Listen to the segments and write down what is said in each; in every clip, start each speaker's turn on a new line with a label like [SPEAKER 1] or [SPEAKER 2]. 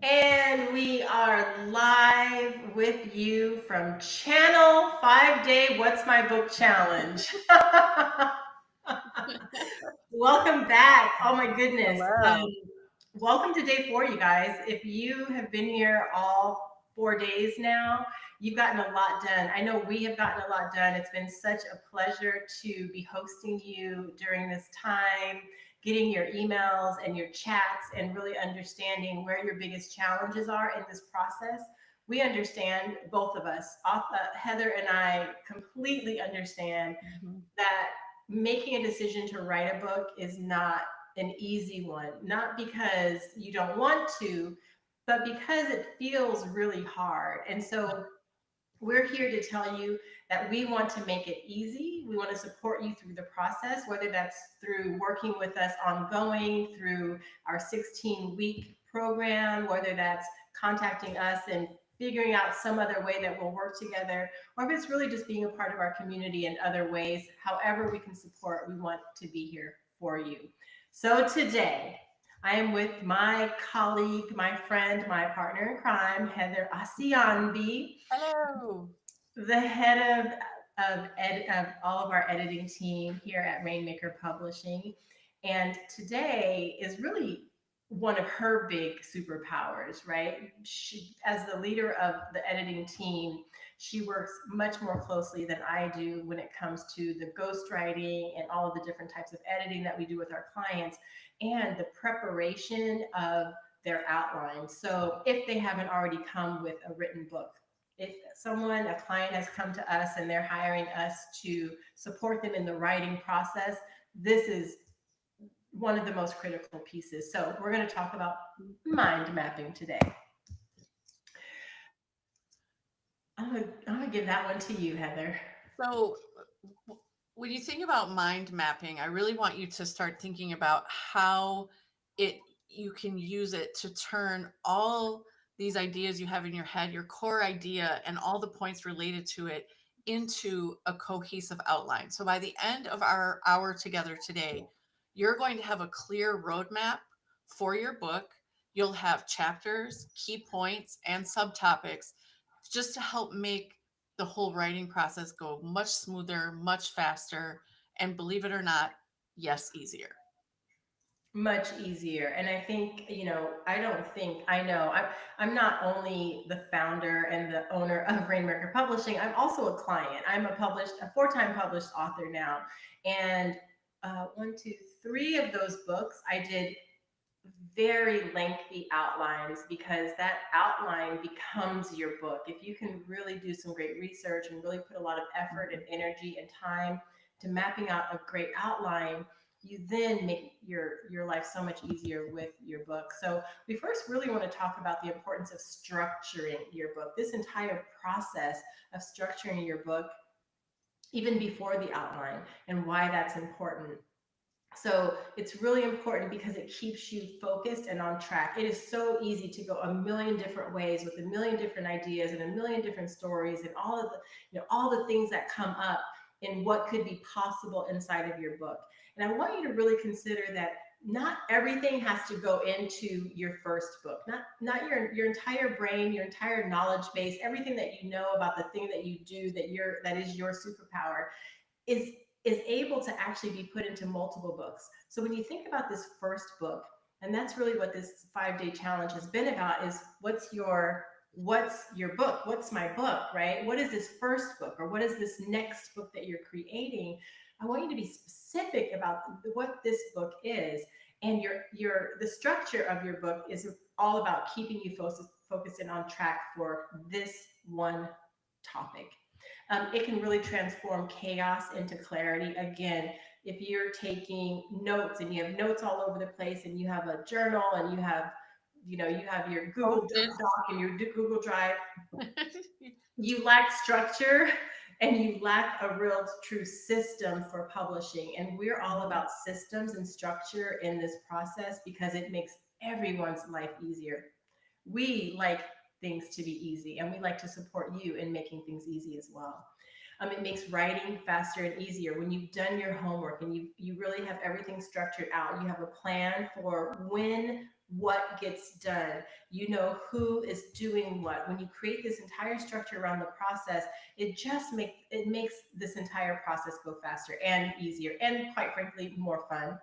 [SPEAKER 1] And we are live with you from Channel 5 Day What's My Book Challenge. Welcome back. Oh my goodness.
[SPEAKER 2] Hello.
[SPEAKER 1] Welcome to day 4, you guys. If you have been here all 4 days now, you've gotten a lot done. I know we have gotten a lot done. It's been such a pleasure to be hosting you during this time, getting your emails and your chats, and really understanding where your biggest challenges are in this process. We understand, both of us, Heather and I completely understand
[SPEAKER 2] Mhm.
[SPEAKER 1] that making a decision to write a book is not an easy one, not because you don't want to, but because it feels really hard. And so we're here to tell you that we want to make it easy. We want to support you through the process, whether that's through working with us ongoing through our 16-week program, whether that's contacting us and figuring out some other way that we'll work together, or if it's really just being a part of our community in other ways. However we can support, we want to be here for you. So today, I am with my colleague, my friend, my partner in crime, Heather Asianbi,
[SPEAKER 2] Hello.
[SPEAKER 1] the head of all of our editing team here at Rainmaker Publishing. And today is really one of her big superpowers, right? She, as the leader of the editing team, she works much more closely than I do when it comes to the ghostwriting and all of the different types of editing that we do with our clients and the preparation of their outlines. So if they haven't already come with a written book, if a client has come to us and they're hiring us to support them in the writing process, this is one of the most critical pieces. So we're going to talk about mind mapping today. I'm gonna give that one to you, Heather.
[SPEAKER 2] So, when you think about mind mapping, I really want you to start thinking about how it you can use it to turn all these ideas you have in your head, your core idea, and all the points related to it into a cohesive outline. So by the end of our hour together today, you're going to have a clear roadmap for your book. You'll have chapters, key points, and subtopics just to help make the whole writing process go much smoother, much faster, and believe it or not, yes, easier.
[SPEAKER 1] Much easier. And I think, I don't think I know. I'm not only the founder and the owner of Rainmaker Publishing, I'm also a client. I'm a 4-time published author now. And one, two, three of those books I did very lengthy outlines because that outline becomes your book. If you can really do some great research and really put a lot of effort and
[SPEAKER 2] Mhm.
[SPEAKER 1] energy and time to mapping out a great outline, you then make your life so much easier with your book. So we first really want to talk about the importance of structuring your book. This entire process of structuring your book, even before the outline, and why that's important. So it's really important because it keeps you focused and on track. It is so easy to go a million different ways with a million different ideas and a million different stories and all the things that come up in what could be possible inside of your book. And I want you to really consider that not everything has to go into your first book. Not your entire brain, your entire knowledge base, everything that you know about the thing that you do that is your superpower is is able to actually be put into multiple books. So when you think about this first book, and that's really what this 5 day challenge has been about, is what's your book? What's my book, right? What is this first book, or what is this next book that you're creating? I want you to be specific about what this book is. And the structure of your book is all about keeping you focused and on track for this one topic. It can really transform chaos into clarity. Again, if you're taking notes and you have notes all over the place and you have a journal and you have your Google
[SPEAKER 2] Post-its.
[SPEAKER 1] Doc and your Google Drive, you lack structure and you lack a real true system for publishing. And we're all
[SPEAKER 2] Mhm.
[SPEAKER 1] about systems and structure in this process because it makes everyone's life easier. We like things to be easy, and we like to support you in making things easy as well. It makes writing faster and easier when you've done your homework and you really have everything structured out. You have a plan for when what gets done. You know who is doing what. When you create this entire structure around the process, it makes this entire process go faster and easier, and quite frankly, more fun.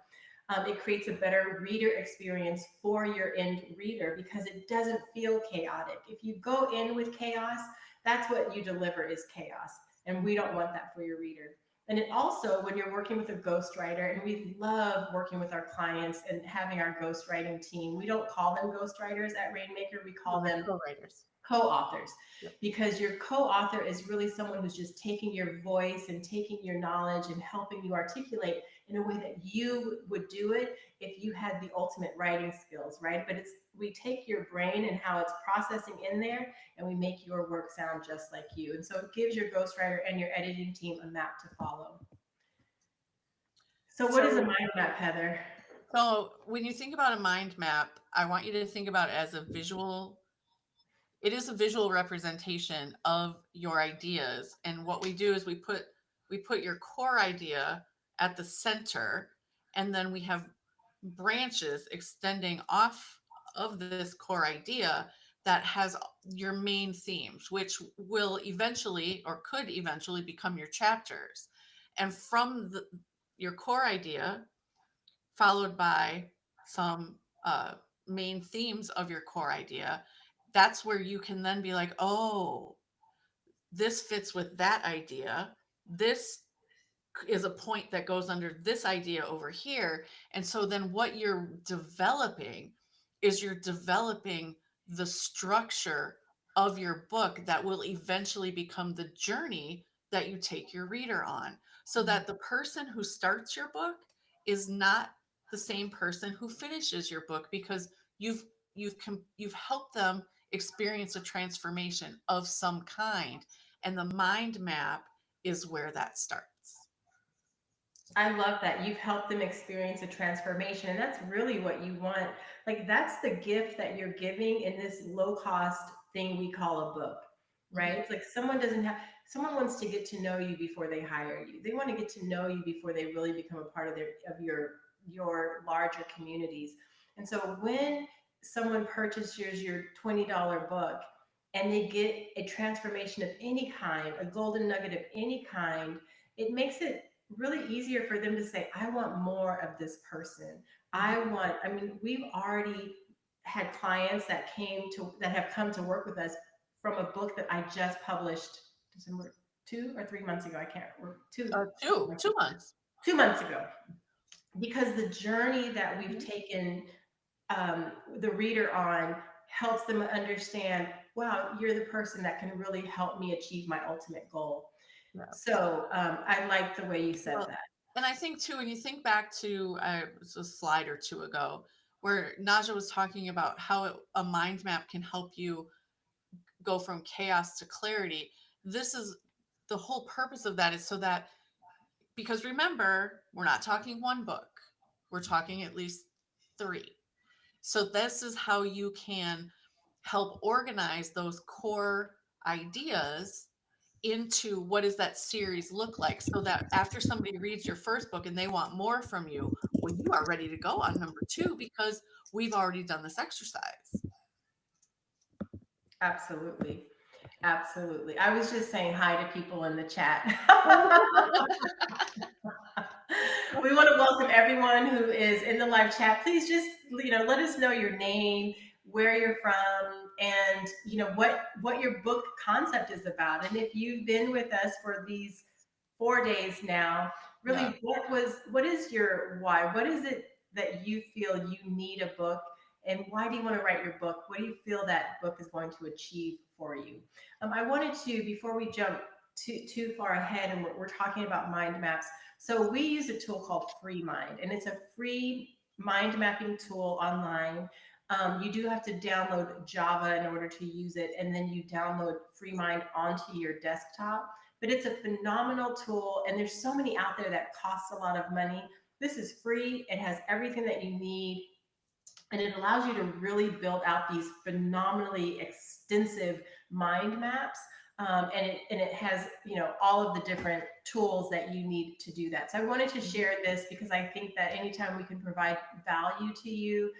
[SPEAKER 1] It creates a better reader experience for your end reader because it doesn't feel chaotic. If you go in with chaos, that's what you deliver is chaos. And we don't want that for your reader. And it also, when you're working with a ghostwriter, and we love working with our clients and having our ghostwriting team, we don't call them ghostwriters at Rainmaker, we call them
[SPEAKER 2] co-writers.
[SPEAKER 1] Co-authors,
[SPEAKER 2] Yep.
[SPEAKER 1] because your co-author is really someone who's just taking your voice and taking your knowledge and helping you articulate in a way that you would do it if you had the ultimate writing skills, right? But we take your brain and how it's processing in there, and we make your work sound just like you. And so it gives your ghostwriter and your editing team a map to follow. So what is a mind map, Heather?
[SPEAKER 2] So when you think about a mind map, I want you to think about it as a visual. It is a visual representation of your ideas. And what we do is we put your core idea at the center, and then we have branches extending off of this core idea that has your main themes, which will eventually or could eventually become your chapters. And from your core idea, followed by some main themes of your core idea, that's where you can then be like, oh, this fits with that idea. This is a point that goes under this idea over here. And so then what you're developing is you're developing the structure of your book that will eventually become the journey that you take your reader on, so that the person who starts your book is not the same person who finishes your book, because you've helped them experience a transformation of some kind, and the mind map is where that starts.
[SPEAKER 1] I love that. You've helped them experience a transformation. And that's really what you want. Like, that's the gift that you're giving in this low cost thing we call a book, right?
[SPEAKER 2] Mhm.
[SPEAKER 1] It's like someone wants to get to know you before they hire you. They want to get to know you before they really become a part of your larger communities. And so when someone purchases your $20 book and they get a transformation of any kind, a golden nugget of any kind, it makes it really easier for them to say, I want more of this person. I mean, we've already had clients that have come to work with us from a book that I just published December 2 or 3 months ago. I can't remember.
[SPEAKER 2] Two months.
[SPEAKER 1] 2 months ago, because the journey that we've
[SPEAKER 2] Mhm.
[SPEAKER 1] taken the reader on helps them understand, wow, you're the person that can really help me achieve my ultimate goal.
[SPEAKER 2] Yeah.
[SPEAKER 1] So I like the way you said
[SPEAKER 2] Well,
[SPEAKER 1] that.
[SPEAKER 2] and I think too, when you think back to a slide or two ago, where Naja was talking about how a mind map can help you go from chaos to clarity. This is the whole purpose of that, is so that, because remember, we're not talking one book, we're talking at least three. So this is how you can help organize those core ideas into what does that series look like, so that after somebody reads your first book and they want more from you, well, you are ready to go on number two because we've already done this exercise.
[SPEAKER 1] Absolutely. Absolutely. I was just saying hi to people in the chat. We want to welcome everyone who is in the live chat. Please just, let us know your name, where you're from, and what your book concept is about. And if you've been with us for these 4 days now, really,
[SPEAKER 2] Yeah.
[SPEAKER 1] what is your why? What is it that you feel you need a book, and why do you want to write your book? What do you feel that book is going to achieve for you? I wanted to, before we jump too far ahead, and we're talking about mind maps. So we use a tool called FreeMind, and it's a free mind mapping tool online. You do have to download Java in order to use it, and then you download FreeMind onto your desktop. But it's a phenomenal tool, and there's so many out there that cost a lot of money. This is free. It has everything that you need, and it allows you to really build out these phenomenally extensive mind maps. And it has all of the different tools that you need to do that. So I wanted to share this because I think that anytime we can provide value to you,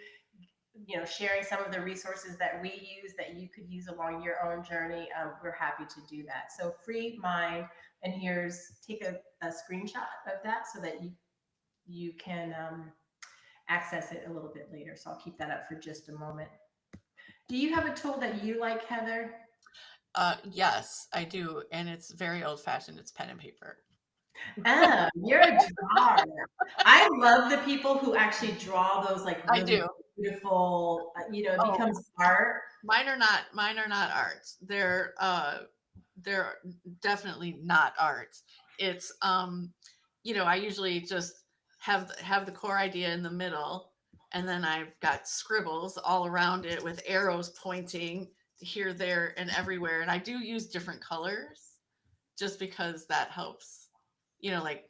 [SPEAKER 1] sharing some of the resources that we use that you could use along your own journey, we're happy to do that. So Free Mind, and take a screenshot of that so that you can access it a little bit later. So I'll keep that up for just a moment. Do you have a tool that you like, Heather?
[SPEAKER 2] Yes, I do, and it's very old fashioned. It's pen and paper.
[SPEAKER 1] Oh, you're a drawer. I love the people who actually draw those like
[SPEAKER 2] I
[SPEAKER 1] really
[SPEAKER 2] do.
[SPEAKER 1] beautiful, it
[SPEAKER 2] Oh,
[SPEAKER 1] becomes art.
[SPEAKER 2] mine are not. Mine are not arts. They're definitely not arts. It's I usually just have the core idea in the middle, and then I've got scribbles all around it with arrows pointing here, there, and everywhere. And I do use different colors just because that helps. Like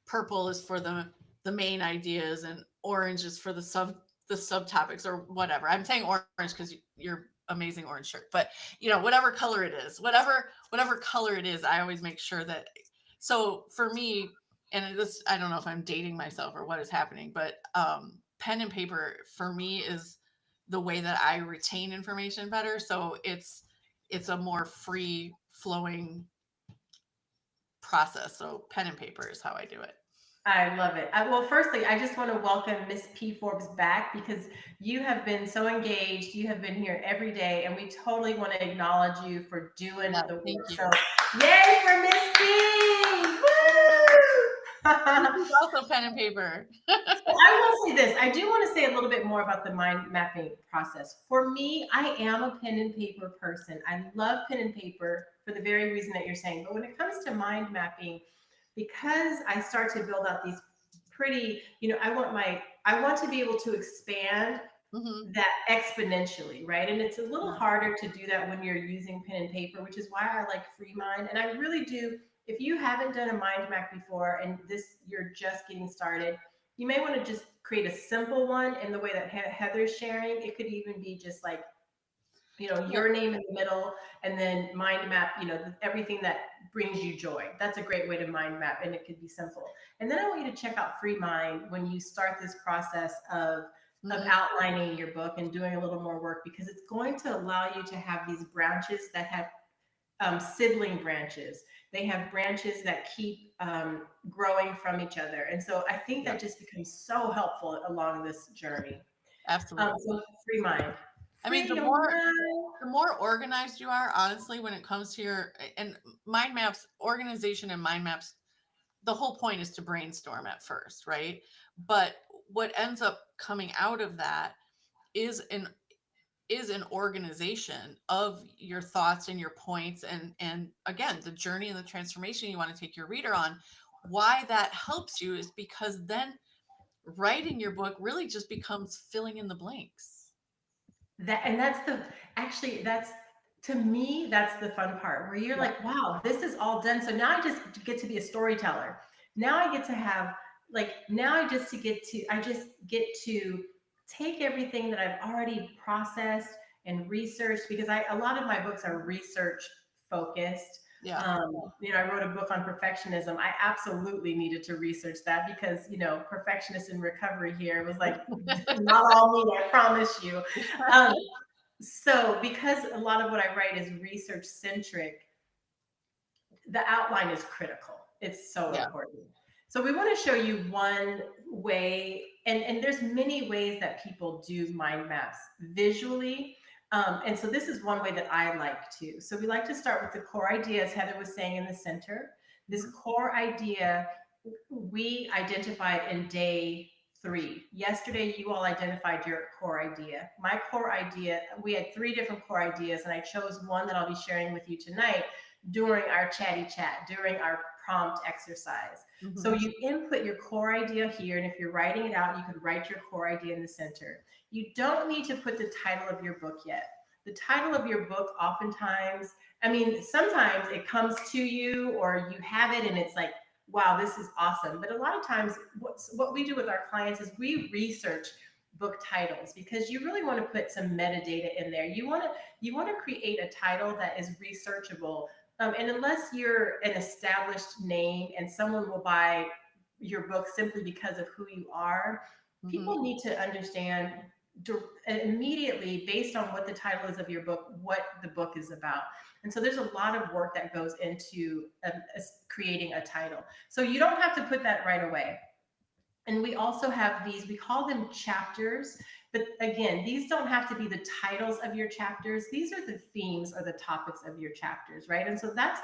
[SPEAKER 2] purple is for the main ideas, and orange is for the subtopics or whatever. I'm saying orange because you're amazing orange shirt, but whatever color it is, whatever color it is, I always make sure that. So for me, and this, I don't know if I'm dating myself or what is happening, but pen and paper for me is the way that I retain information better. So it's a more free flowing process. So pen and paper is how I do it.
[SPEAKER 1] I love it. Well, firstly, I just want to welcome Miss P. Forbes back because you have been so engaged. You have been here every day, and we totally want to acknowledge you for doing
[SPEAKER 2] Yeah,
[SPEAKER 1] the
[SPEAKER 2] thank
[SPEAKER 1] work.
[SPEAKER 2] you.
[SPEAKER 1] So, yay for Miss P!
[SPEAKER 2] This
[SPEAKER 1] Woo!
[SPEAKER 2] is also pen and paper.
[SPEAKER 1] I will say this. I do want to say a little bit more about the mind mapping process. For me, I am a pen and paper person. I love pen and paper for the very reason that you're saying. But when it comes to mind mapping, because I start to build out these pretty, I want to be able to expand
[SPEAKER 2] Hmm.
[SPEAKER 1] that exponentially, right? And it's a little
[SPEAKER 2] Yeah.
[SPEAKER 1] harder to do that when you're using pen and paper, which is why I like Free Mind. And I really do. If you haven't done a mind map before and you're just getting started, you may want to just create a simple one in the way that Heather's sharing. It could even be just like
[SPEAKER 2] Yep.
[SPEAKER 1] your name in the middle, and then mind map, everything that brings you joy. That's a great way to mind map, and it could be simple. And then I want you to check out Free Mind when you start this process of
[SPEAKER 2] Hmm.
[SPEAKER 1] outlining your book and doing a little more work, because it's going to allow you to have these branches that have sibling branches. They have branches that keep growing from each other. And so I think
[SPEAKER 2] Yep.
[SPEAKER 1] that just becomes so helpful along this journey.
[SPEAKER 2] Absolutely.
[SPEAKER 1] So Free Mind.
[SPEAKER 2] I mean,
[SPEAKER 1] Free your mind.
[SPEAKER 2] the more organized you are, honestly, when it comes to your and mind maps, organization and mind maps, the whole point is to brainstorm at first, right? But what ends up coming out of that is an organization of your thoughts and your points, and again, the journey and the transformation you want to take your reader on. Why that helps you is because then writing your book really just becomes filling in the blanks.
[SPEAKER 1] That's the actually that's to me that's the fun part where you're
[SPEAKER 2] Yeah.
[SPEAKER 1] like, wow, this is all done. So now I just get to be a storyteller. Now I get to have now I just get to take everything that I've already processed and researched, because a lot of my books are research focused.
[SPEAKER 2] Yeah.
[SPEAKER 1] I wrote a book on perfectionism. I absolutely needed to research that because, perfectionist in recovery here was like, not all me, I promise you. Um, so because a lot of what I write is research centric, the outline is critical. It's so
[SPEAKER 2] Yeah.
[SPEAKER 1] important. So we want to show you one way, and there's many ways that people do mind maps visually. And so this is one way that I like to. So we like to start with the core idea, as Heather was saying, in the center. This
[SPEAKER 2] Mhm.
[SPEAKER 1] core idea we identified in day 3. Yesterday, you all identified your core idea. My core idea, we had 3 different core ideas, and I chose one that I'll be sharing with you tonight during our chatty chat, during our prompt exercise. So
[SPEAKER 2] Mhm.
[SPEAKER 1] you input your core idea here, and if you're writing it out, you could write your core idea in the center. You don't need to put the title of your book yet. The title of your book, oftentimes, I mean, sometimes it comes to you or you have it and it's like, wow, this is awesome. But a lot of times, what we do with our clients is we research book titles, because you really want to put some metadata in there. You want to create a title that is researchable. And unless you're an established name and someone will buy your book simply because of who you are,
[SPEAKER 2] Mhm.
[SPEAKER 1] people need to understand. immediately, based on what the title is of your book, what the book is about. And so there's a lot of work that goes into creating a title. So you don't have to put that right away. And we also have these, we call them chapters. But again, these don't have to be the titles of your chapters. These are the themes or the topics of your chapters, right? And so that's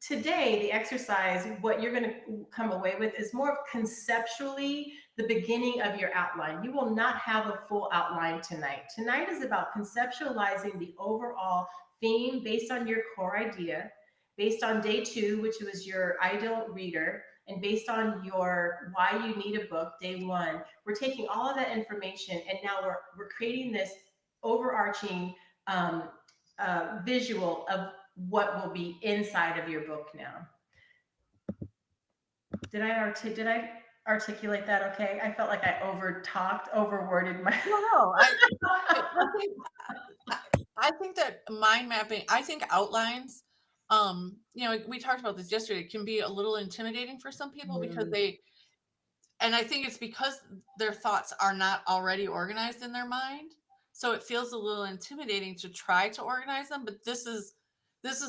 [SPEAKER 1] today, the exercise, what you're going to come away with is more of conceptually the beginning of your outline. You will not have a full outline tonight. Tonight is about conceptualizing the overall theme based on your core idea, based on day 2, which was your ideal reader, and based on your why you need a book, day 1. We're taking all of that information, and now we're creating this overarching visual of what will be inside of your book now. Did I articulate that okay? I felt like I overworded my.
[SPEAKER 2] No, I think that mind mapping, I think outlines, we talked about this yesterday, it can be a little intimidating for some people because and I think it's because their thoughts are not already organized in their mind. So it feels a little intimidating to try to organize them, but this is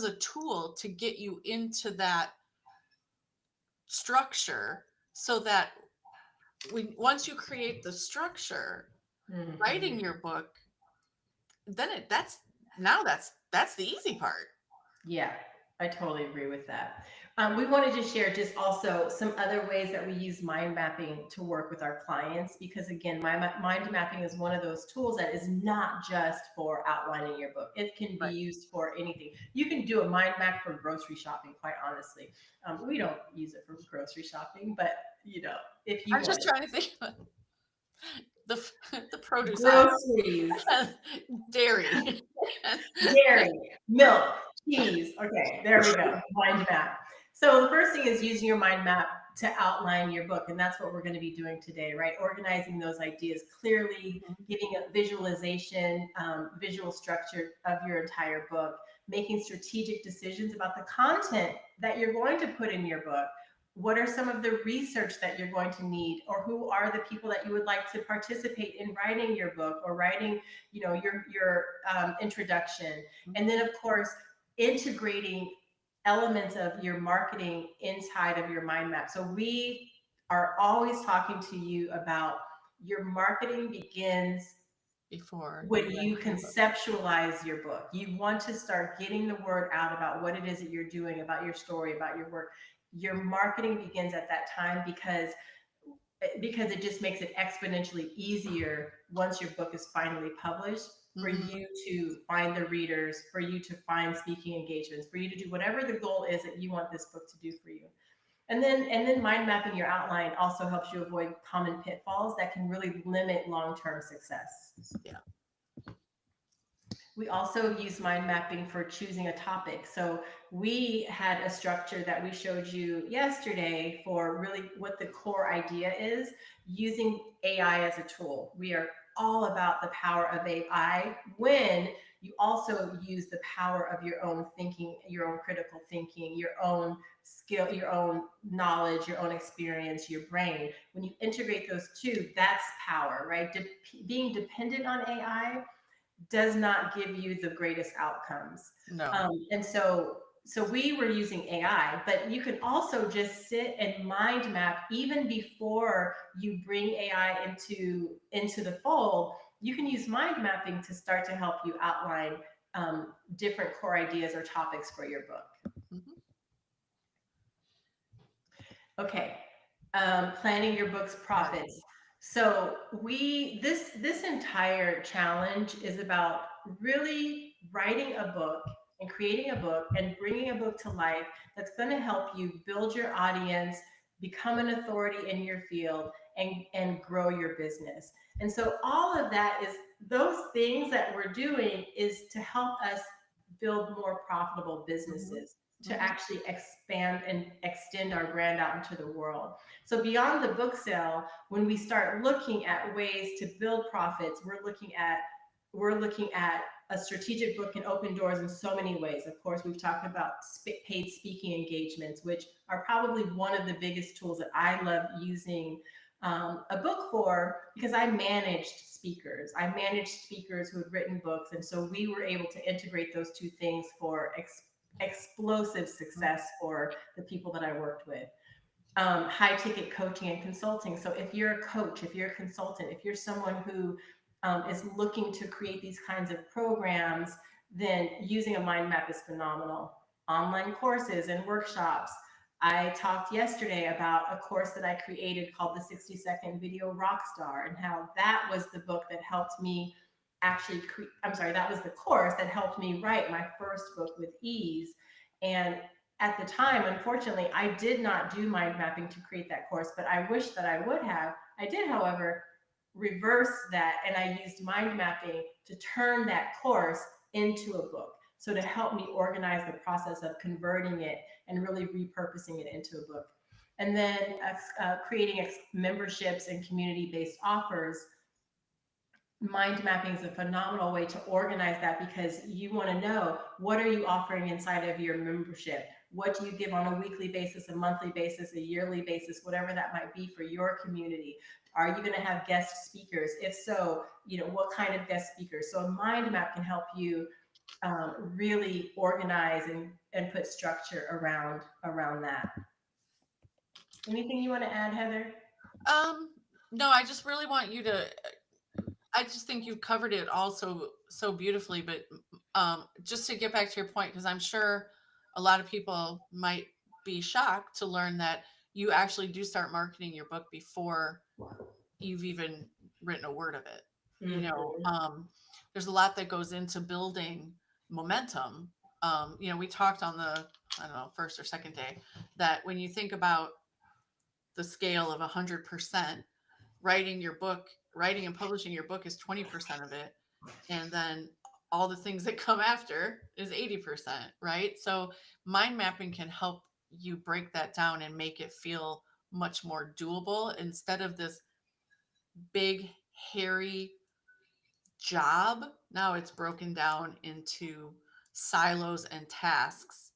[SPEAKER 2] a tool to get you into that structure so that once you create the structure, writing your book, then that's the easy part.
[SPEAKER 1] Yeah, I totally agree with that. We wanted to share just also some other ways that we use mind mapping to work with our clients, because again, mind mapping is one of those tools that is not just for outlining your book. It can be used for anything. You can do a mind map for grocery shopping, quite honestly. We don't use it for grocery shopping, but if you
[SPEAKER 2] I'm just trying to think of the produce
[SPEAKER 1] groceries,
[SPEAKER 2] dairy,
[SPEAKER 1] milk, cheese. Okay, there we go. Mind map. So the first thing is using your mind map to outline your book, and that's what we're going to be doing today, right? Organizing those ideas clearly, giving a visualization, visual structure of your entire book, making strategic decisions about the content that you're going to put in your book. What are some of the research that you're going to need, or who are the people that you would like to participate in writing your book or writing, your introduction? And then, of course, integrating elements of your marketing inside of your mind map. So we are always talking to you about your marketing begins
[SPEAKER 2] before
[SPEAKER 1] when you conceptualize your book. You want to start getting the word out about what it is that you're doing, about your story, about your work. Your marketing begins at that time because it just makes it exponentially easier once your book is finally published for you to find the readers, for you to find speaking engagements, for you to do whatever the goal is that you want this book to do for you. And then mind mapping your outline also helps you avoid common pitfalls that can really limit long-term success.
[SPEAKER 2] Yeah.
[SPEAKER 1] We also use mind mapping for choosing a topic. So we had a structure that we showed you yesterday for really what the core idea is, using AI as a tool. We are all about the power of AI when you also use the power of your own thinking, your own critical thinking, your own skill, your own knowledge, your own experience, your brain. When you integrate those two, that's power, right? Being dependent on AI does not give you the greatest outcomes.
[SPEAKER 2] No.
[SPEAKER 1] And so we were using AI, but you can also just sit and mind map even before you bring AI into the fold. You can use mind mapping to start to help you outline different core ideas or topics for your book. Okay, planning your book's profits. So this entire challenge is about really writing a book and creating a book and bringing a book to life that's going to help you build your audience, become an authority in your field, and grow your business. And so all of that is, those things that we're doing is to help us build more profitable businesses, to actually expand and extend our brand out into the world. So beyond the book sale, when we start looking at ways to build profits, we're looking at a strategic book can open doors in so many ways. Of course, we've talked about paid speaking engagements, which are probably one of the biggest tools that I love using a book for, because I managed speakers. I managed speakers who had written books. And so we were able to integrate those two things for explosive success for the people that I worked with. High ticket coaching and consulting. So if you're a coach, if you're a consultant, if you're someone who is looking to create these kinds of programs, then using a mind map is phenomenal. Online courses and workshops. I talked yesterday about a course that I created called the 60-second video rockstar, and how that was the book that helped me actually I'm sorry, that was the course that helped me write my first book with ease. And at the time, unfortunately, I did not do mind mapping to create that course, but I wish that I would have. I did, however, reverse that, and I used mind mapping to turn that course into a book. So to help me organize the process of converting it and really repurposing it into a book. And then creating memberships and community-based offers. Mind mapping is a phenomenal way to organize that, because you want to know, what are you offering inside of your membership? What do you give on a weekly basis, a monthly basis, a yearly basis, whatever that might be for your community? Are you going to have guest speakers? If so, what kind of guest speakers? So a mind map can help you really organize and put structure around that. Anything you want to add, Heather?
[SPEAKER 2] No, I just really want you to. I just think you've covered it all so beautifully. But just to get back to your point, because I'm sure a lot of people might be shocked to learn that you actually do start marketing your book before you've even written a word of it. There's a lot that goes into building momentum. We talked on the, I don't know, first or second day, that when you think about the scale of 100%, writing and publishing your book is 20% of it. And then all the things that come after is 80%, right? So mind mapping can help you break that down and make it feel much more doable, instead of this big, hairy job. Now it's broken down into silos and tasks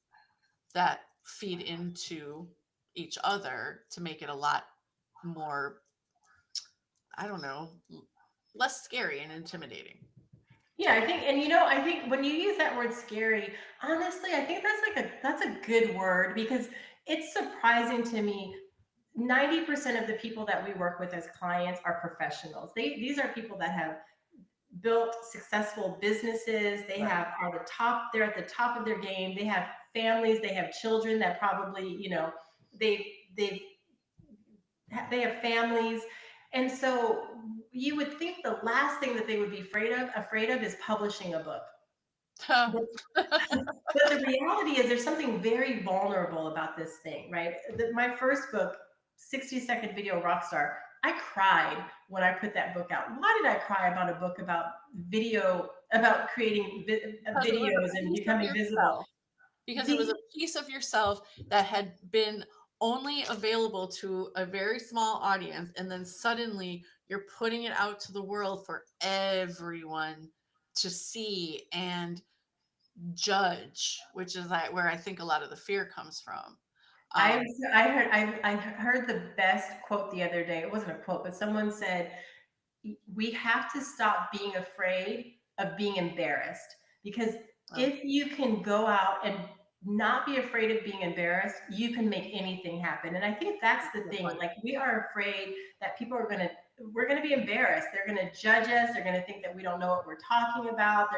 [SPEAKER 2] that feed into each other to make it a lot more, I don't know, less scary and intimidating.
[SPEAKER 1] Yeah, I think, and I think when you use that word scary, honestly, I think that's a good word, because it's surprising to me. 90% of the people that we work with as clients are professionals. These are people that have built successful businesses. They
[SPEAKER 2] Right.
[SPEAKER 1] They're at the top of their game. They have families, they have children that probably, they they they have families. And so you would think the last thing that they would be afraid of is publishing a book. But, but the reality is, there's something very vulnerable about this thing, right? My first book, 60-second video rockstar, I cried when I put that book out. Why did I cry about a book about creating
[SPEAKER 2] Because it was
[SPEAKER 1] videos
[SPEAKER 2] a
[SPEAKER 1] and
[SPEAKER 2] piece of
[SPEAKER 1] becoming visible?
[SPEAKER 2] yourself. Because it was
[SPEAKER 1] Be-
[SPEAKER 2] a piece of yourself that had been only available to a very small audience, and then suddenly you're putting it out to the world for everyone to see and judge, which is where I think a lot of the fear comes from.
[SPEAKER 1] I I heard the best quote the other day. It wasn't a quote, but someone said, we have to stop being afraid of being embarrassed, because if you can go out and not be afraid of being embarrassed, you can make anything happen. And I think that's the thing. Like, we are afraid that we're going to be embarrassed. They're going to judge us. They're going to think that we don't know what we're talking about.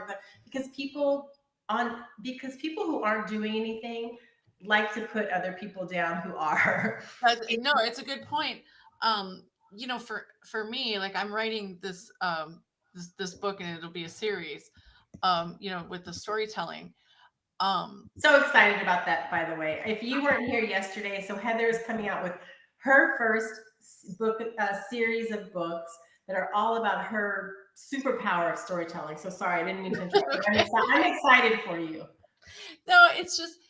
[SPEAKER 1] Because people who aren't doing anything like to put other people down who are.
[SPEAKER 2] No, it's a good point. For me, like, I'm writing this book, and it'll be a series, with the storytelling.
[SPEAKER 1] So excited about that, by the way. If you weren't here yesterday, so Heather is coming out with her first book, series of books that are all about her superpower of storytelling. So sorry, I didn't mean to interrupt.
[SPEAKER 2] Okay.
[SPEAKER 1] I'm excited for you.
[SPEAKER 2] No, it's just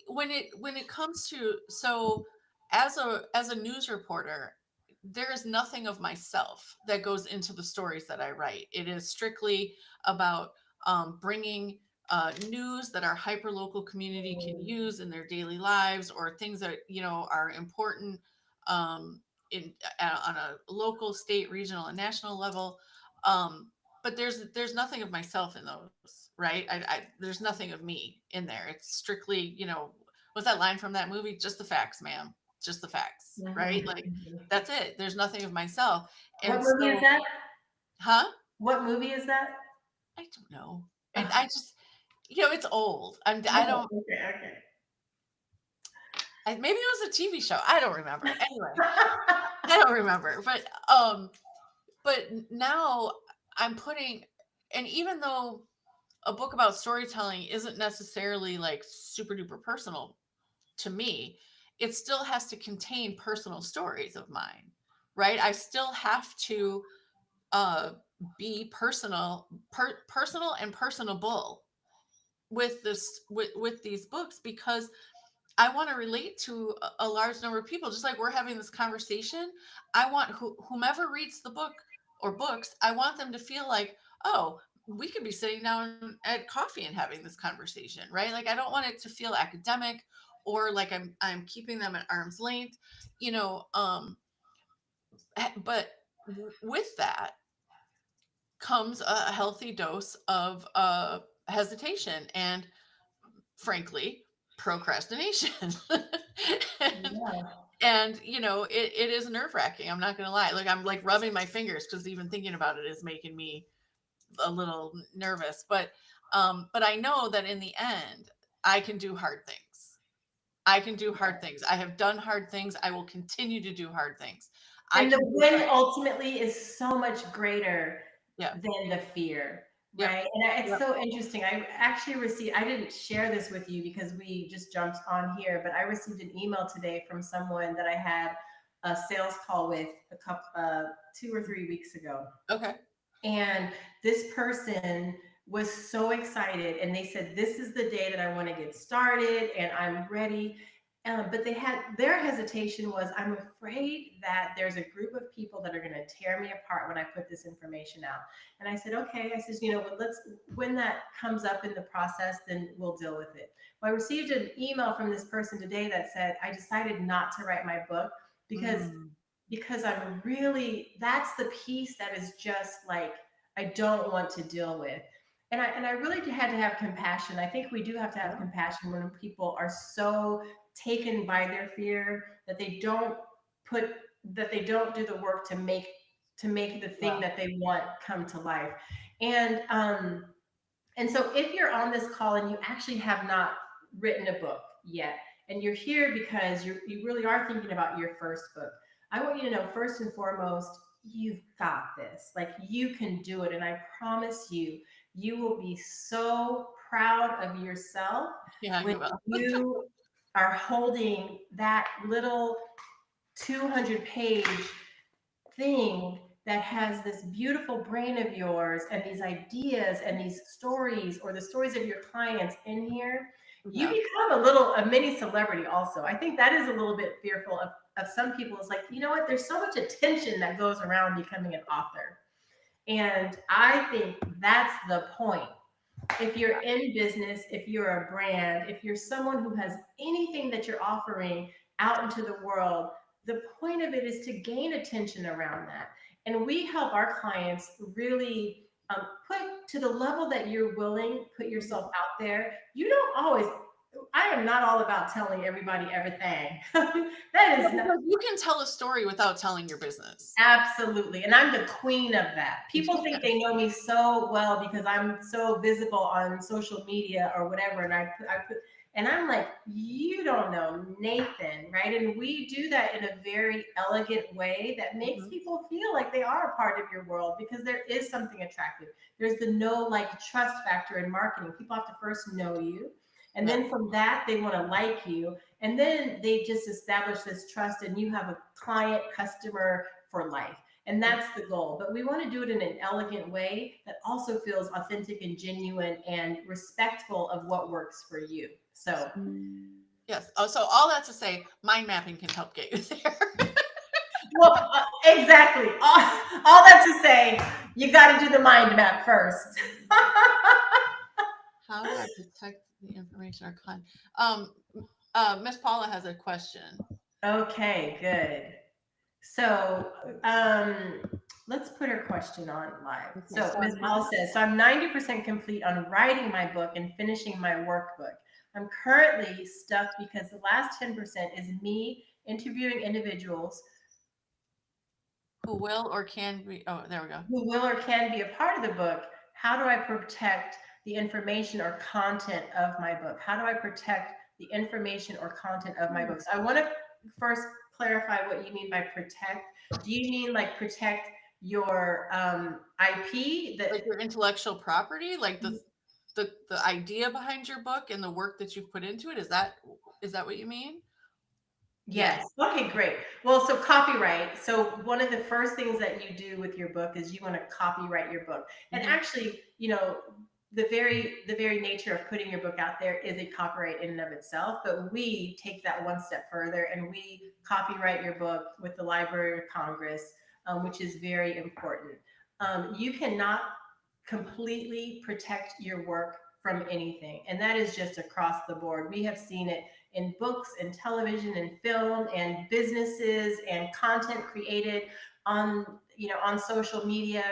[SPEAKER 2] when it comes to, so as a news reporter, there is nothing of myself that goes into the stories that I write. It is strictly about bringing news that our hyper local community can use in their daily lives, or things that are important on a local, state, regional, and national level. But there's nothing of myself in those, right? There's nothing of me in there. It's strictly, what's that line from that movie? Just the facts, ma'am. Just the facts, right? Like
[SPEAKER 1] Mhm.
[SPEAKER 2] that's it. There's nothing of myself.
[SPEAKER 1] What
[SPEAKER 2] And
[SPEAKER 1] movie is
[SPEAKER 2] so,
[SPEAKER 1] that?
[SPEAKER 2] huh?
[SPEAKER 1] What movie is that?
[SPEAKER 2] I don't know.
[SPEAKER 1] Oh,
[SPEAKER 2] I just, it's old. I
[SPEAKER 1] oh,
[SPEAKER 2] don't,
[SPEAKER 1] okay,
[SPEAKER 2] maybe it was a TV show. I don't remember. Anyway,
[SPEAKER 1] okay.
[SPEAKER 2] I don't remember. But now I'm putting, and even though a book about storytelling isn't necessarily like super duper personal to me, it still has to contain personal stories of mine, right? I still have to uh, be personal and personable with with these books, because I want to relate to a large number of people, just like we're having this conversation. I want whomever reads the book or books, I want them to feel like, oh, we could be sitting down at coffee and having this conversation, right? Like I don't want it to feel academic or like I'm keeping them at arm's length, you know. But with that comes a healthy dose of hesitation and, frankly, procrastination. and,
[SPEAKER 1] Yeah.
[SPEAKER 2] it is nerve wracking. I'm not going to lie. Like I'm like rubbing my fingers because even thinking about it is making me a little nervous. But I know that in the end, I can do hard things. I can do hard things. I have done hard things. I will continue to do hard things. I
[SPEAKER 1] And the
[SPEAKER 2] can do
[SPEAKER 1] win
[SPEAKER 2] hard.
[SPEAKER 1] ultimately is so much greater
[SPEAKER 2] Yeah.
[SPEAKER 1] than the fear,
[SPEAKER 2] Yep.
[SPEAKER 1] right? And it's
[SPEAKER 2] Yep.
[SPEAKER 1] so interesting. I actually received, I didn't share this with you because we just jumped on here, but I received an email today from someone that I had a sales call with a couple, 2 or 3 weeks ago.
[SPEAKER 2] Okay.
[SPEAKER 1] And this person was so excited, and they said, "This is the day that I want to get started, and I'm ready." But they had their hesitation was, "I'm afraid that there's a group of people that are going to tear me apart when I put this information out." And I said, "Okay." I said, when that comes up in the process, then we'll deal with it." Well, I received an email from this person today that said, "I decided not to write my book because
[SPEAKER 2] Mm.
[SPEAKER 1] I'm really, that's the piece that is just like I don't want to deal with." And I really had to have compassion. I think we do have to have
[SPEAKER 2] Yeah.
[SPEAKER 1] compassion when people are so taken by their fear that they don't put that they don't do the work to make the thing
[SPEAKER 2] Yeah.
[SPEAKER 1] that they want come to life. And so if you're on this call and you actually have not written a book yet, and you're here because you really are thinking about your first book, I want you to know, first and foremost, you've got this. Like, you can do it. And I promise you, you will be so proud of yourself
[SPEAKER 2] Yeah,
[SPEAKER 1] when
[SPEAKER 2] you will.
[SPEAKER 1] you are holding that little 200-page thing that has this beautiful brain of yours and these ideas and these stories, or the stories of your clients in here. You
[SPEAKER 2] Yeah.
[SPEAKER 1] become a mini celebrity also. I think that is a little bit fearful of some people. It's like, you know what, there's so much attention that goes around becoming an author, and I think that's the point. If you're in business, if you're a brand, if you're someone who has anything that you're offering out into the world, the point of it is to gain attention around that. And we help our clients really put to the level that you're willing, put yourself out there. You don't always, I am not all about telling everybody everything. That
[SPEAKER 2] Yeah,
[SPEAKER 1] is not.
[SPEAKER 2] because you can tell a story without telling your business.
[SPEAKER 1] Absolutely. And I'm the queen of that. People think
[SPEAKER 2] Yes.
[SPEAKER 1] they know me so well because I'm so visible on social media or whatever. And and I'm like, you don't know Nathan, right? And we do that in a very elegant way that makes
[SPEAKER 2] Mhm.
[SPEAKER 1] people feel like they are a part of your world, because there is something attractive. There's the know, like, trust factor in marketing. People have to first know you. And
[SPEAKER 2] Yeah.
[SPEAKER 1] then from that, they want to like you. And then they just establish this trust, and you have a client customer for life. And that's the goal. But we want to do it in an elegant way that also feels authentic and genuine and respectful of what works for you. So,
[SPEAKER 2] Yes. Oh, so all that to say, mind mapping can help get you there.
[SPEAKER 1] well, exactly. All that to say, you got to do the mind map first.
[SPEAKER 2] How do I protect the information or client? Miss Paula has a question.
[SPEAKER 1] Okay, good. So let's put her question on live.
[SPEAKER 2] Okay,
[SPEAKER 1] So
[SPEAKER 2] so
[SPEAKER 1] Ms. Paul says, so I'm 90% complete on writing my book and finishing my workbook. I'm currently stuck because the last 10% is me interviewing individuals
[SPEAKER 2] who will or can be, oh, there we go.
[SPEAKER 1] who will or can be a part of the book. How do I protect the information or content of my book? How do I protect the information or content of my books? I want to first clarify what you mean by protect. Do you mean like protect your IP that
[SPEAKER 2] Like your intellectual property, like the idea behind your book and the work that you've put into it? Is that what you mean? Yes.
[SPEAKER 1] yes. Okay, great. Well, so copyright. So one of the first things that you do with your book is you want to copyright your book. And
[SPEAKER 2] Mhm.
[SPEAKER 1] actually, the very nature of putting your book out there is a copyright in and of itself, but we take that one step further and we copyright your book with the Library of Congress, which is very important. You cannot completely protect your work from anything, and that is just across the board. We have seen it in books and television and film and businesses and content created on on social media.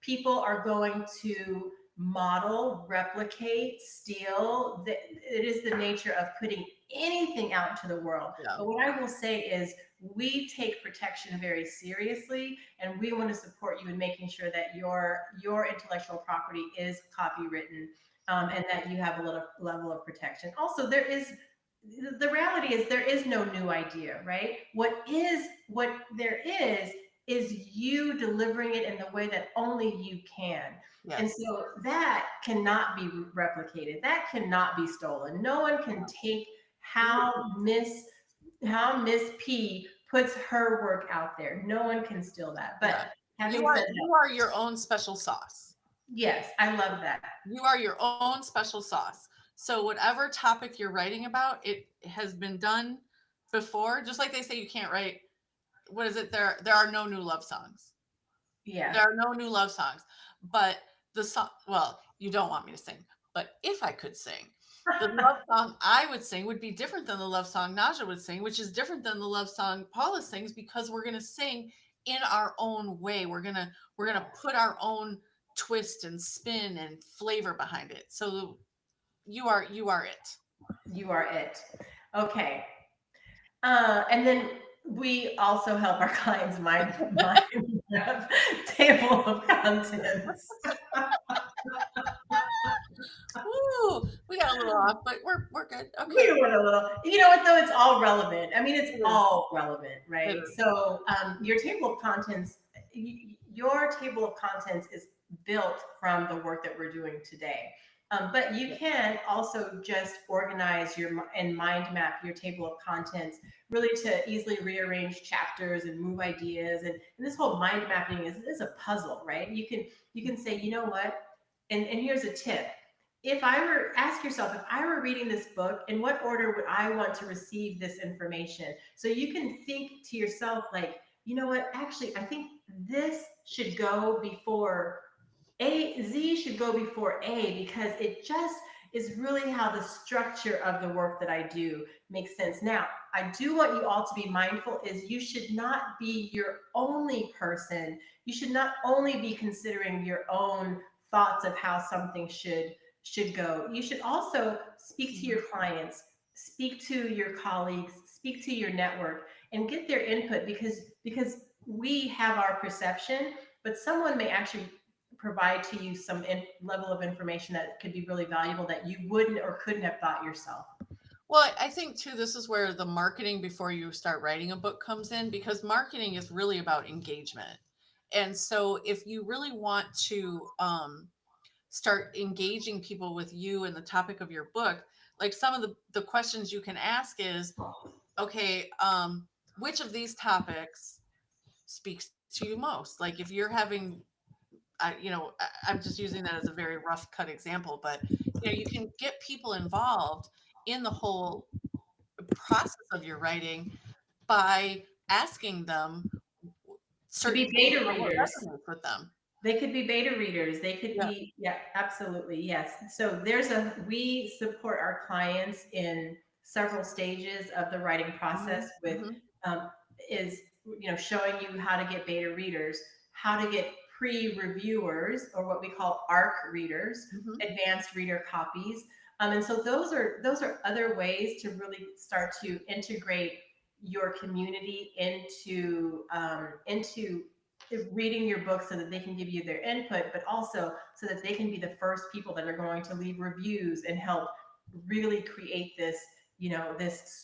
[SPEAKER 1] People are going to model, replicate, steal. It is the nature of putting anything out into the world.
[SPEAKER 2] Yeah.
[SPEAKER 1] But what I will say is we take protection very seriously, and we want to support you in making sure that your intellectual property is copywritten, and that you have a little level of protection. Also, the reality is there is no new idea, right? What there is you delivering it in the way that only you can. And
[SPEAKER 2] Yes.
[SPEAKER 1] so that cannot be replicated. That cannot be stolen. No one can take how Miss P puts her work out there. No one can steal that. But
[SPEAKER 2] Yeah. You
[SPEAKER 1] having
[SPEAKER 2] are
[SPEAKER 1] said that,
[SPEAKER 2] you are your own special sauce.
[SPEAKER 1] yes, I love that.
[SPEAKER 2] You are your own special sauce. So whatever topic you're writing about, it has been done before. Just like they say you can't write, what is it? There are no new love songs.
[SPEAKER 1] Yeah.
[SPEAKER 2] There are no new love songs. But the song, well, you don't want me to sing, but if I could sing, the love song I would sing would be different than the love song Naja would sing, which is different than the love song Paula sings, because we're gonna sing in our own way. We're gonna put our own twist and spin and flavor behind it. So you are it.
[SPEAKER 1] You are it. Okay. And then we also help our clients mind map table of contents.
[SPEAKER 2] Woo! We got a little off, but we're good. Okay.
[SPEAKER 1] We went a little, you know what though? It's all relevant. I mean, it's
[SPEAKER 2] It is.
[SPEAKER 1] all relevant,
[SPEAKER 2] It
[SPEAKER 1] right?
[SPEAKER 2] is.
[SPEAKER 1] So your table of contents, your table of contents is built from the work that we're doing today. But you
[SPEAKER 2] Yeah.
[SPEAKER 1] can also just organize and mind map your table of contents really to easily rearrange chapters and move ideas. And this whole mind mapping is a puzzle, right? You can say, you know what? And here's a tip. If I were, ask yourself, if I were reading this book, in what order would I want to receive this information? So you can think to yourself, like, you know what, actually, I think this should go before Z should go before A, because it just is really how the structure of the work that I do makes sense. Now, I do want you all to be mindful is you should not be your only person. You should not only be considering your own thoughts of how something should go. You should also speak to your clients, speak to your colleagues, speak to your network, and get their input, because we have our perception, but someone may actually provide to you some level of information that could be really valuable that you wouldn't or couldn't have thought yourself.
[SPEAKER 2] Well, I think too, this is where the marketing before you start writing a book comes in, because marketing is really about engagement. And so if you really want to start engaging people with you and the topic of your book, like some of the questions you can ask is, okay, which of these topics speaks to you most? Like if you're having, I'm just using that as a very rough cut example, but you can get people involved in the whole process of your writing by asking them
[SPEAKER 1] To
[SPEAKER 2] certain
[SPEAKER 1] be
[SPEAKER 2] things
[SPEAKER 1] beta
[SPEAKER 2] about what
[SPEAKER 1] readers.
[SPEAKER 2] resonates with them.
[SPEAKER 1] They could be beta readers. They could
[SPEAKER 2] Yeah.
[SPEAKER 1] be, yeah, absolutely. Yes. So we support our clients in several stages of the writing
[SPEAKER 2] Hmm.
[SPEAKER 1] process with,
[SPEAKER 2] Hmm.
[SPEAKER 1] um, is showing you how to get beta readers, how to get pre-reviewers, or what we call ARC readers,
[SPEAKER 2] Mhm.
[SPEAKER 1] advanced reader copies. And so those are other ways to really start to integrate your community into reading your book so that they can give you their input, but also so that they can be the first people that are going to leave reviews and help really create this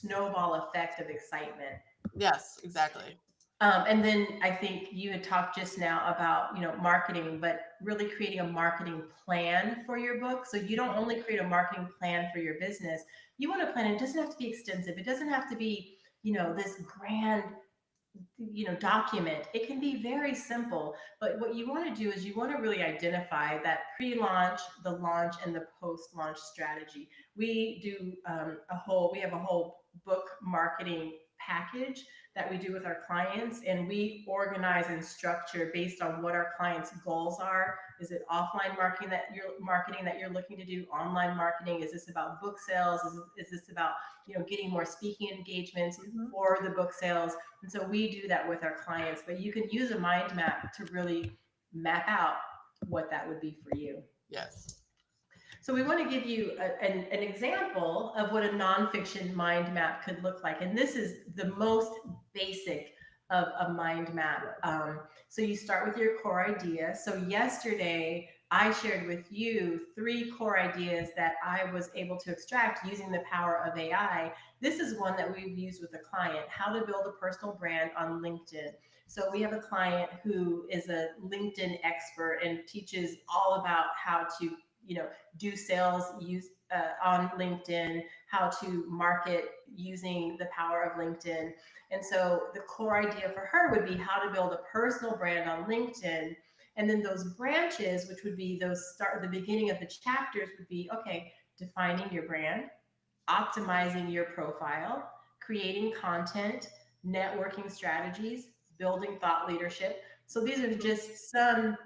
[SPEAKER 1] snowball effect of excitement.
[SPEAKER 2] Yes, exactly.
[SPEAKER 1] And then I think you had talked just now about marketing, but really creating a marketing plan for your book. So you don't only create a marketing plan for your business. You want to plan. It doesn't have to be extensive. It doesn't have to be this grand document. It can be very simple, but what you want to do is you want to really identify that pre-launch, the launch, and the post-launch strategy. We have a whole book marketing package that we do with our clients, and we organize and structure based on what our clients goals are. Is it offline marketing that you're looking to do, online marketing? Is this about book sales? Is this about getting more speaking engagements
[SPEAKER 2] Mhm.
[SPEAKER 1] for the book sales? And so we do that with our clients, but you can use a mind map to really map out what that would be for you.
[SPEAKER 2] Yes.
[SPEAKER 1] So we want to give you an example of what a nonfiction mind map could look like. And this is the most basic of a mind map. So you start with your core idea. So yesterday, I shared with you 3 core ideas that I was able to extract using the power of AI. This is one that we've used with a client, how to build a personal brand on LinkedIn. So we have a client who is a LinkedIn expert and teaches all about how to, do sales on LinkedIn, how to market using the power of LinkedIn. And so the core idea for her would be how to build a personal brand on LinkedIn. And then those branches, which would be those start the beginning of the chapters, would be okay, defining your brand, optimizing your profile, creating content, networking strategies, building thought leadership. So these are just some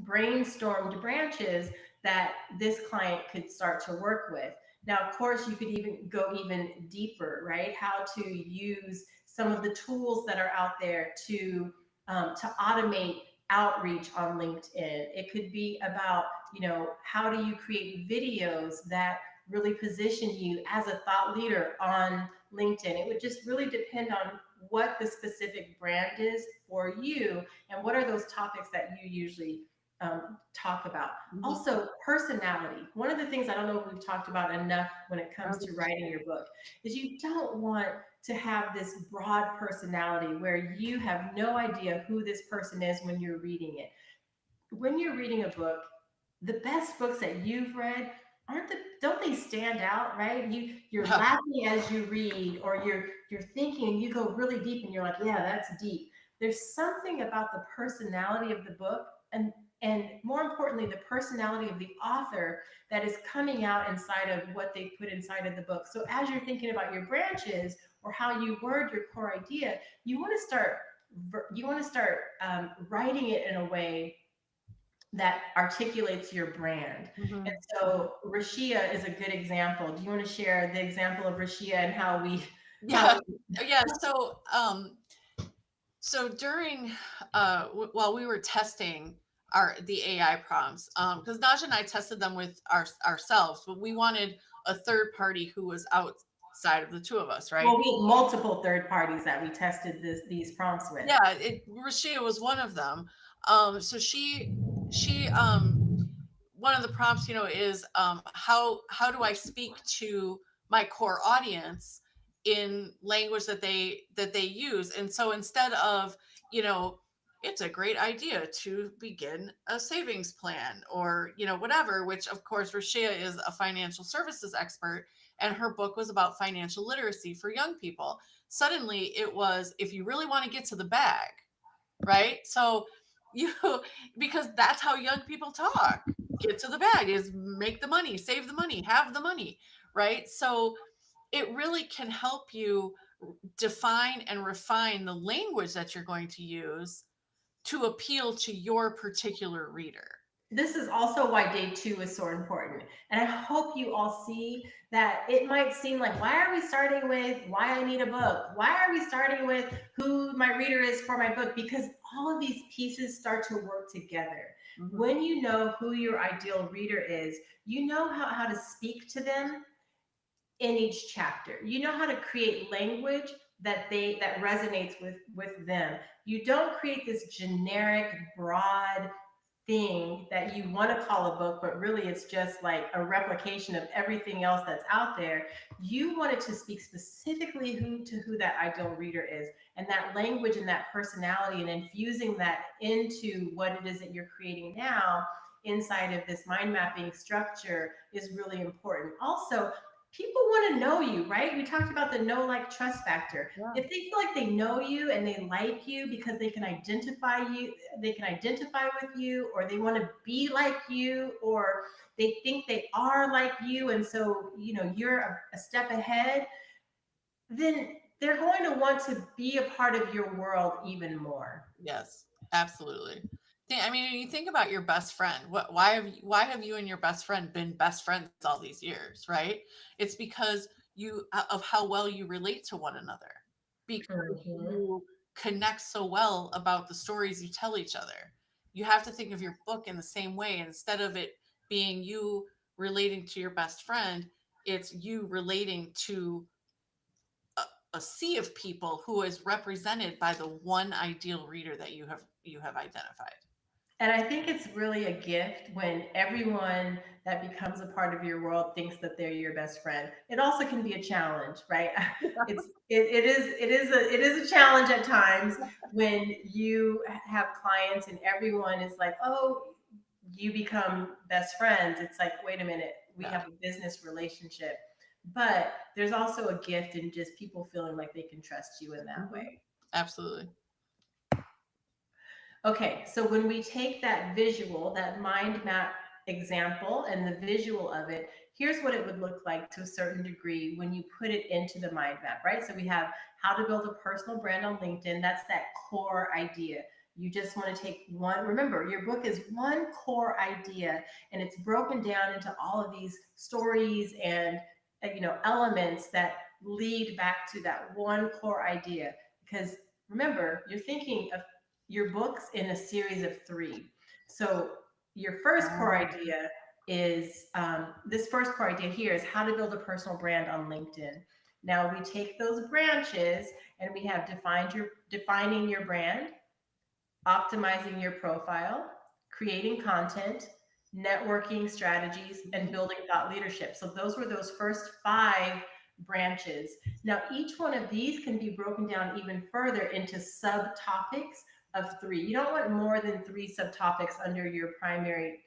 [SPEAKER 1] brainstormed branches that this client could start to work with. Now, of course, you could even go even deeper, right? How to use some of the tools that are out there to automate outreach on LinkedIn. It could be about, how do you create videos that really position you as a thought leader on LinkedIn? It would just really depend on what the specific brand is for you and what are those topics that you usually talk about.
[SPEAKER 2] Mhm.
[SPEAKER 1] Also, personality. One of the things I don't know if we've talked about enough when it comes to writing your book is you don't want to have this broad personality where you have no idea who this person is when you're reading it. When you're reading a book, the best books that you've read don't they stand out, right? You're
[SPEAKER 2] Yeah.
[SPEAKER 1] laughing as you read, or you're thinking and you go really deep and you're like, yeah, that's deep. There's something about the personality of the book, and more importantly, the personality of the author that is coming out inside of what they put inside of the book. So as you're thinking about your branches or how you word your core idea, you want to start writing it in a way that articulates your brand. And
[SPEAKER 2] Mhm.
[SPEAKER 1] so Rashia is a good example. Do you want to share the example of Rashia and how
[SPEAKER 2] Yeah. Yeah. So during while we were testing the AI prompts, because Naja and I tested them with ourselves, but we wanted a third party who was outside of the two of us, right?
[SPEAKER 1] well, we had multiple third parties that we tested these prompts with.
[SPEAKER 2] Yeah, Rashia was one of them. So she one of the prompts, is how do I speak to my core audience in language that they use? And so instead of, you know, it's a great idea to begin a savings plan, or whatever, which of course Rashia is a financial services expert, and her book was about financial literacy for young people. Suddenly it was, if you really want to get to the bag, right? So you because that's how young people talk. Get to the bag is make the money, save the money, have the money, right? So it really can help you define and refine the language that you're going to use to appeal to your particular reader.
[SPEAKER 1] this is also why day 2 is so important. And I hope you all see that it might seem like, why are we starting with why I need a book? Why are we starting with who my reader is for my book? Because all of these pieces start to work together.
[SPEAKER 2] Hmm.
[SPEAKER 1] When you know who your ideal reader is, you know how to speak to them in each chapter. You know how to create language that resonates with them. You don't create this generic, broad thing that you want to call a book, but really it's just like a replication of everything else that's out there. You want it to speak specifically who that ideal reader is, and that language and that personality, and infusing that into what it is that you're creating now inside of this mind mapping structure is really important. Also, people want to know you, right? We talked about the know, like, trust factor.
[SPEAKER 2] Yeah.
[SPEAKER 1] If they feel like they know you and they like you because they can identify with you, or they want to be like you, or they think they are like you, and so you're a step ahead, then they're going to want to be a part of your world even more.
[SPEAKER 2] Yes, absolutely. I mean, when you think about your best friend, why have you and your best friend been best friends all these years, right? It's because of how well you relate to one another, because
[SPEAKER 1] Mhm.
[SPEAKER 2] you connect so well about the stories you tell each other. You have to think of your book in the same way. Instead of it being you relating to your best friend, it's you relating to a, a sea of people who is represented by the one ideal reader that you have identified.
[SPEAKER 1] And I think it's really a gift when everyone that becomes a part of your world thinks that they're your best friend. It also can be a challenge, right? It is a challenge at times when you have clients and everyone is like, "Oh, you become best friends." It's like, "Wait a minute, we
[SPEAKER 2] Yeah.
[SPEAKER 1] have a business relationship." But there's also a gift in just people feeling like they can trust you in that
[SPEAKER 2] Hmm.
[SPEAKER 1] way.
[SPEAKER 2] Absolutely.
[SPEAKER 1] Okay, so when we take that visual, that mind map example and the visual of it, here's what it would look like to a certain degree when you put it into the mind map, right? So we have how to build a personal brand on LinkedIn. That's that core idea. You just want to take one, remember, your book is one core idea, and it's broken down into all of these stories and elements that lead back to that one core idea. Because remember, you're thinking of your books in a series of 3. So your first core
[SPEAKER 2] Um,
[SPEAKER 1] idea is this first core idea here is how to build a personal brand on LinkedIn. Now we take those branches and we have defining your brand, optimizing your profile, creating content, networking strategies, and
[SPEAKER 2] mhm.
[SPEAKER 1] building thought leadership. So those were those first 5 branches. Now, each one of these can be broken down even further into subtopics of 3. You don't want more than 3 subtopics under your primary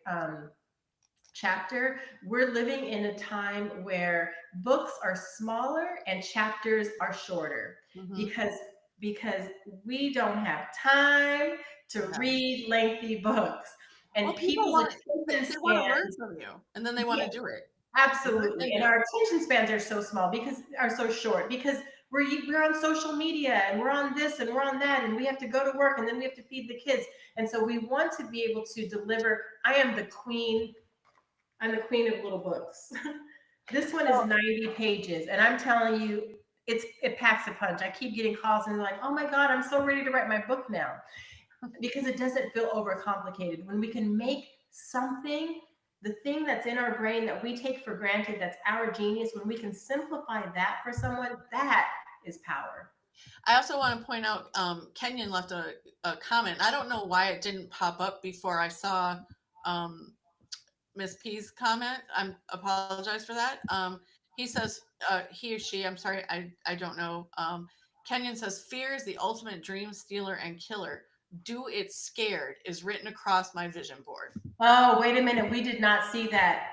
[SPEAKER 1] chapter. We're living in a time where books are smaller and chapters are shorter
[SPEAKER 2] Mhm.
[SPEAKER 1] because because we don't have time to
[SPEAKER 2] Yeah.
[SPEAKER 1] read lengthy books, and
[SPEAKER 2] Well, people
[SPEAKER 1] people's
[SPEAKER 2] want
[SPEAKER 1] attention
[SPEAKER 2] they want to learn
[SPEAKER 1] spans.
[SPEAKER 2] from you, and then they want
[SPEAKER 1] Yeah,
[SPEAKER 2] to do it.
[SPEAKER 1] absolutely.
[SPEAKER 2] They
[SPEAKER 1] And
[SPEAKER 2] do.
[SPEAKER 1] our attention spans are so small because are so short because we're on social media and we're on this and we're on that, and we have to go to work and then we have to feed the kids. And so we want to be able to deliver. I'm the queen of little books. This one is
[SPEAKER 2] Well,
[SPEAKER 1] 90 pages, and I'm telling you, it packs a punch. I keep getting calls and they're like, "Oh my God, I'm so ready to write my book now," because it doesn't feel overcomplicated. When we can make something, the thing that's in our brain that we take for granted, that's our genius, when we can simplify that for someone, that is power.
[SPEAKER 2] I also want to point out Kenyon left a comment. I don't know why it didn't pop up before I saw um, Miss P's comment. I apologize for that. He says, he or she, I'm sorry, I don't know. Kenyon says, fear is the ultimate dream stealer and killer. Do it scared is written across my vision board.
[SPEAKER 1] Oh, wait a minute. We did not see that.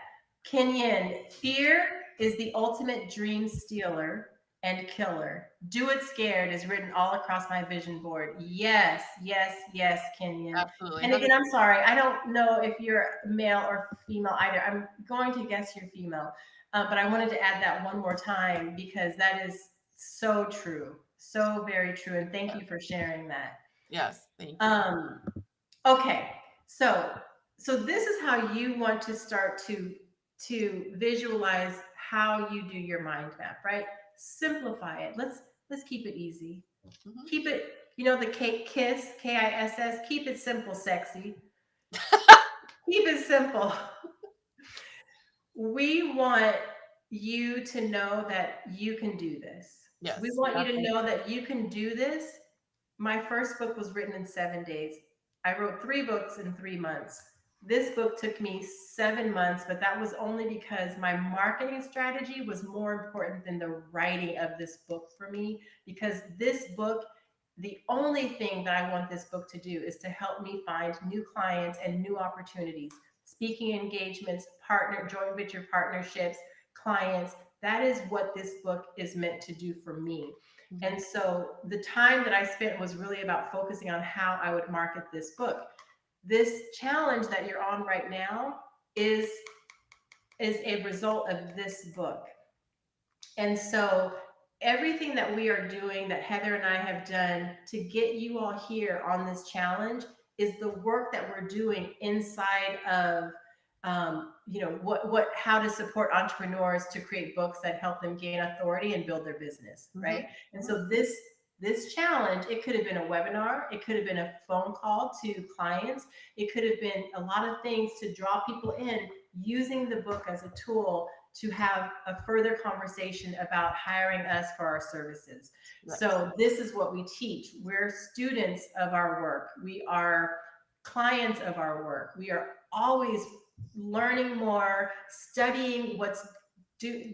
[SPEAKER 1] Kenyon, fear is the ultimate dream stealer and killer. Do it scared is written all across my vision board. Yes, yes, yes, Kenyon.
[SPEAKER 2] Absolutely.
[SPEAKER 1] And I'm sorry, I don't know if you're male or female either. I'm going to guess you're female, but I wanted to add that one more time because that is so true. So very true. And thank you for sharing that.
[SPEAKER 2] Yes. Thank you.
[SPEAKER 1] Um, okay, so So this is how you want to start to visualize how you do your mind map, right? Simplify it. Let's keep it easy.
[SPEAKER 2] Mhm.
[SPEAKER 1] Keep it, you know, the KISS, KISS, keep it simple, sexy. Keep it simple. We want you to know that you can do this. We
[SPEAKER 2] Yes,
[SPEAKER 1] want you to
[SPEAKER 2] definitely.
[SPEAKER 1] know that you can do this. My first book was written in 7 days. I wrote 3 books in 3 months. This book took me 7 months, but that was only because my marketing strategy was more important than the writing of this book for me. Because this book, the only thing that I want this book to do is to help me find new clients and new opportunities, speaking engagements, joint venture partnerships, clients. That is what this book is meant to do for me.
[SPEAKER 2] Mhm.
[SPEAKER 1] And so the time that I spent was really about focusing on how I would market this book. This challenge that you're on right now is is a result of this book. And so everything that we are doing, that Heather and I have done to get you all here on this challenge, is the work that we're doing inside of how to support entrepreneurs to create books that help them gain authority and build their business,
[SPEAKER 2] Mhm.
[SPEAKER 1] right? And
[SPEAKER 2] Mhm.
[SPEAKER 1] so this challenge, it could have been a webinar, it could have been a phone call to clients, it could have been a lot of things to draw people in, using the book as a tool to have a further conversation about hiring us for our services.
[SPEAKER 2] Right.
[SPEAKER 1] So this is what we teach. We're students of our work. We are clients of our work. We are always learning more, studying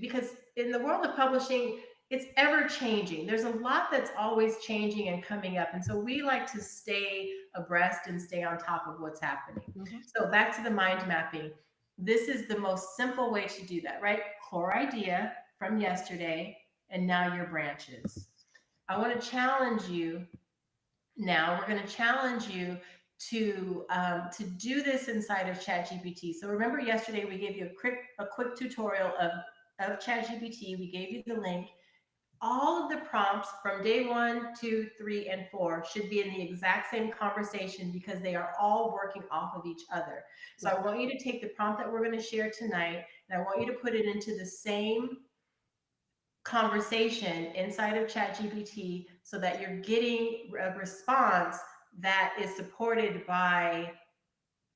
[SPEAKER 1] because in the world of publishing, it's ever changing. There's a lot that's always changing and coming up. And so we like to stay abreast and stay on top of what's happening.
[SPEAKER 2] Mhm.
[SPEAKER 1] So back to the mind mapping. This is the most simple way to do that, right? Core idea from yesterday, and now your branches. I want to challenge you now. We're going to challenge you to do this inside of ChatGPT. So remember, yesterday we gave you a quick tutorial of ChatGPT. We gave you the link. All of the prompts from day 1, 2, 3, and 4 should be in the exact same conversation because they are all working off of each other. So
[SPEAKER 2] Yeah.
[SPEAKER 1] I want you to take the prompt that we're going to share tonight, and I want you to put it into the same conversation inside of ChatGPT so that you're getting a response that is supported by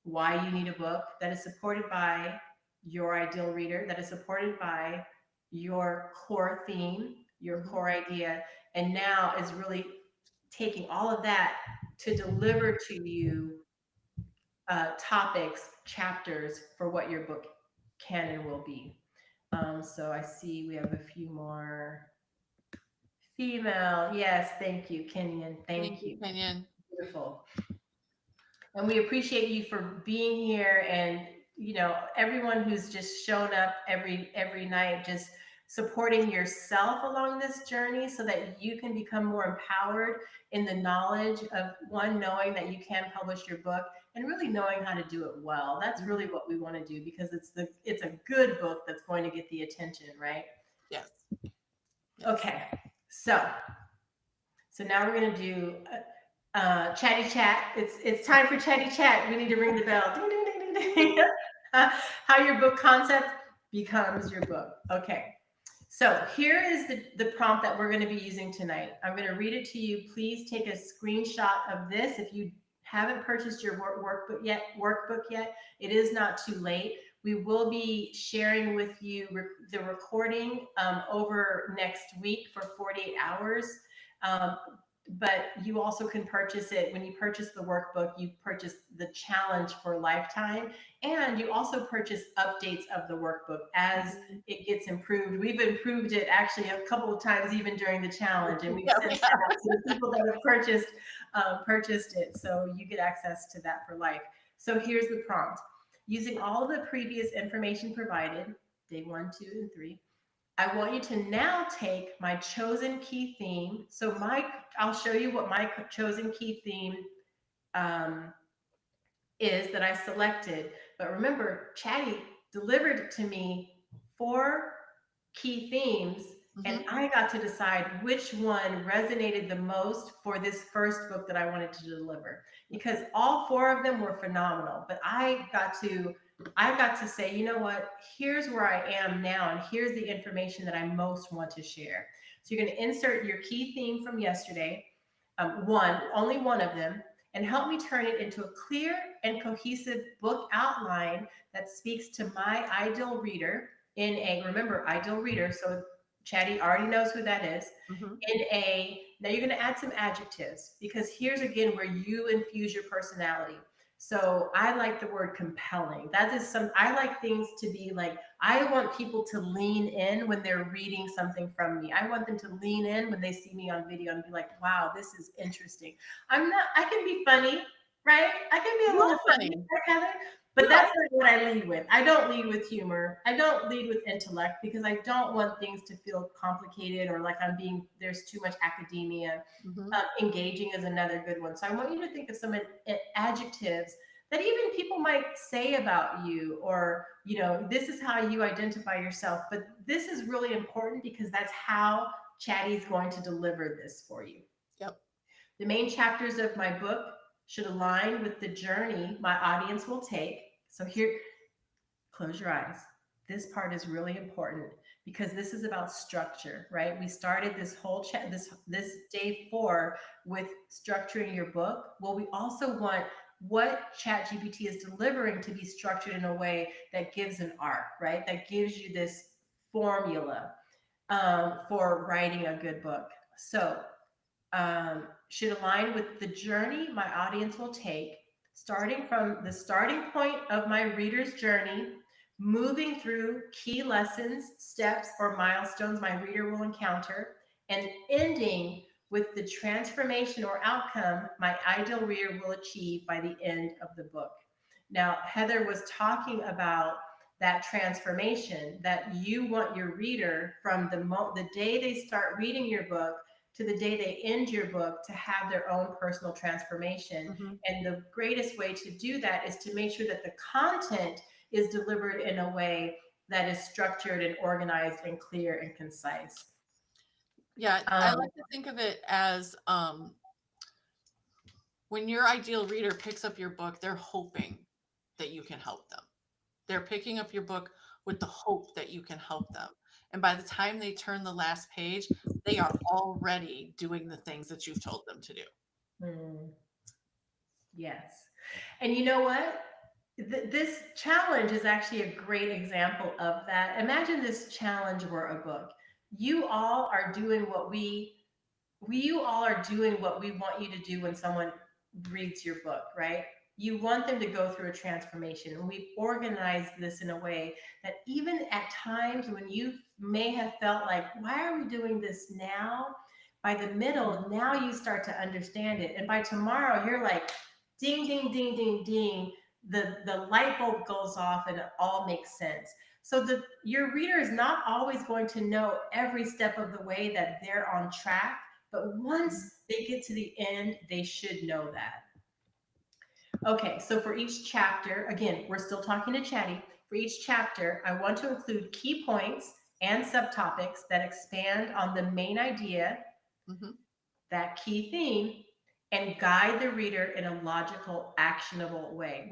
[SPEAKER 1] why you need a book, that is supported by your ideal reader, that is supported by your core theme, your
[SPEAKER 2] Mhm.
[SPEAKER 1] core idea, and now is really taking all of that to deliver to you topics, chapters for what your book can and will be. So I see we have a few more female. Yes, thank you, Kenyon.
[SPEAKER 2] Thank
[SPEAKER 1] Thank
[SPEAKER 2] you,
[SPEAKER 1] you.
[SPEAKER 2] Kenyon.
[SPEAKER 1] Beautiful. And we appreciate you for being here, and everyone who's just shown up every night, just supporting yourself along this journey so that you can become more empowered in the knowledge of, one, knowing that you can publish your book, and really knowing how to do it well. That's really what we want to do, because it's a good book that's going to get the attention, right?
[SPEAKER 2] Yes. Yes.
[SPEAKER 1] Okay, so now we're going to do chatty chat. It's time for chatty chat. We need to ring the bell. Ding, ding, ding, ding, ding. How your book concept becomes your book. Okay. So here is the prompt that we're going to be using tonight. I'm going to read it to you. Please take a screenshot of this. If you haven't purchased your workbook yet, it is not too late. We will be sharing with you the recording over next week for 48 hours. Um, but you also can purchase it. When you purchase the workbook, you purchase the challenge for lifetime, and you also purchase updates of the workbook as it gets improved. We've improved it actually a couple of times even during the challenge, and we've
[SPEAKER 2] Yeah,
[SPEAKER 1] sent
[SPEAKER 2] we
[SPEAKER 1] it
[SPEAKER 2] have.
[SPEAKER 1] out to the people that have purchased it, so you get access to that for life. So here's the prompt. Using all of the previous information provided, day 1, 2, and 3, I want you to now take my chosen key theme. So I'll show you what my chosen key theme um, is that I selected. But remember, Chatty delivered to me 4 key themes,
[SPEAKER 2] Hmm.
[SPEAKER 1] And I got to decide which one resonated the most for this first book that I wanted to deliver, because all four of them were phenomenal. But I got to say, you know what? Here's where I am now, and here's the information that I most want to share. So you're going to insert your key theme from yesterday, only one of them, and help me turn it into a clear and cohesive book outline that speaks to my ideal reader in a, remember, ideal reader. So Chatty already knows who that is.
[SPEAKER 2] Hmm.
[SPEAKER 1] Now you're going to add some adjectives, because here's again where you infuse your personality. So I like the word compelling. That is I like things to be like, I want people to lean in when they're reading something from me. I want them to lean in when they see me on video and be like, wow, this is interesting. I can be funny, right? I can be a
[SPEAKER 2] You are
[SPEAKER 1] little funny,
[SPEAKER 2] funny.
[SPEAKER 1] right, Heather?
[SPEAKER 2] You
[SPEAKER 1] But
[SPEAKER 2] are.
[SPEAKER 1] that's not what I lead with. I don't lead with humor. I don't lead with intellect, because I don't want things to feel complicated or like there's too much academia.
[SPEAKER 2] Hmm.
[SPEAKER 1] Engaging is another good one. So I want you to think of some adjectives that even people might say about you, or, this is how you identify yourself. But this is really important, because that's how Chatty's going to deliver this for you.
[SPEAKER 2] Yep.
[SPEAKER 1] The main chapters of my book should align with the journey my audience will take. So here, close your eyes. This part is really important, because this is about structure, right? We started this whole this day 4 with structuring your book. Well, we also want what ChatGPT is delivering to be structured in a way that gives an arc, right? That gives you this formula for writing a good book. So should align with the journey my audience will take, starting from the starting point of my reader's journey, moving through key lessons, steps, or milestones my reader will encounter, and ending with the transformation or outcome my ideal reader will achieve by the end of the book. Now, Heather was talking about that transformation, that you want your reader from the day they start reading your book to the day they end your book to have their own personal transformation.
[SPEAKER 2] Hmm.
[SPEAKER 1] And the greatest way to do that is to make sure that the content is delivered in a way that is structured and organized and clear and concise.
[SPEAKER 2] Yeah, I
[SPEAKER 1] Um,
[SPEAKER 2] like to think of it as when your ideal reader picks up your book, they're hoping that you can help them. They're picking up your book with the hope that you can help them. And by the time they turn the last page, they are already doing the things that you've told them to do.
[SPEAKER 1] hmm, yes. And you know what? This challenge is actually a great example of that. Imagine this challenge were a book. You all are doing what you all are doing what we want you to do when someone reads your book, right? You want them to go through a transformation. And we've organized this in a way that even at times when you may have felt like, why are we doing this now? By the middle, now you start to understand it. And by tomorrow, you're like, ding, ding, ding, ding, ding. The light bulb goes off and it all makes sense. So your reader is not always going to know every step of the way that they're on track, but once they get to the end, they should know that. Okay, so for each chapter, again, we're still talking to Chatty. For each chapter, I want to include key points and subtopics that expand on the main idea,
[SPEAKER 2] Hmm.
[SPEAKER 1] that key theme, and guide the reader in a logical, actionable way.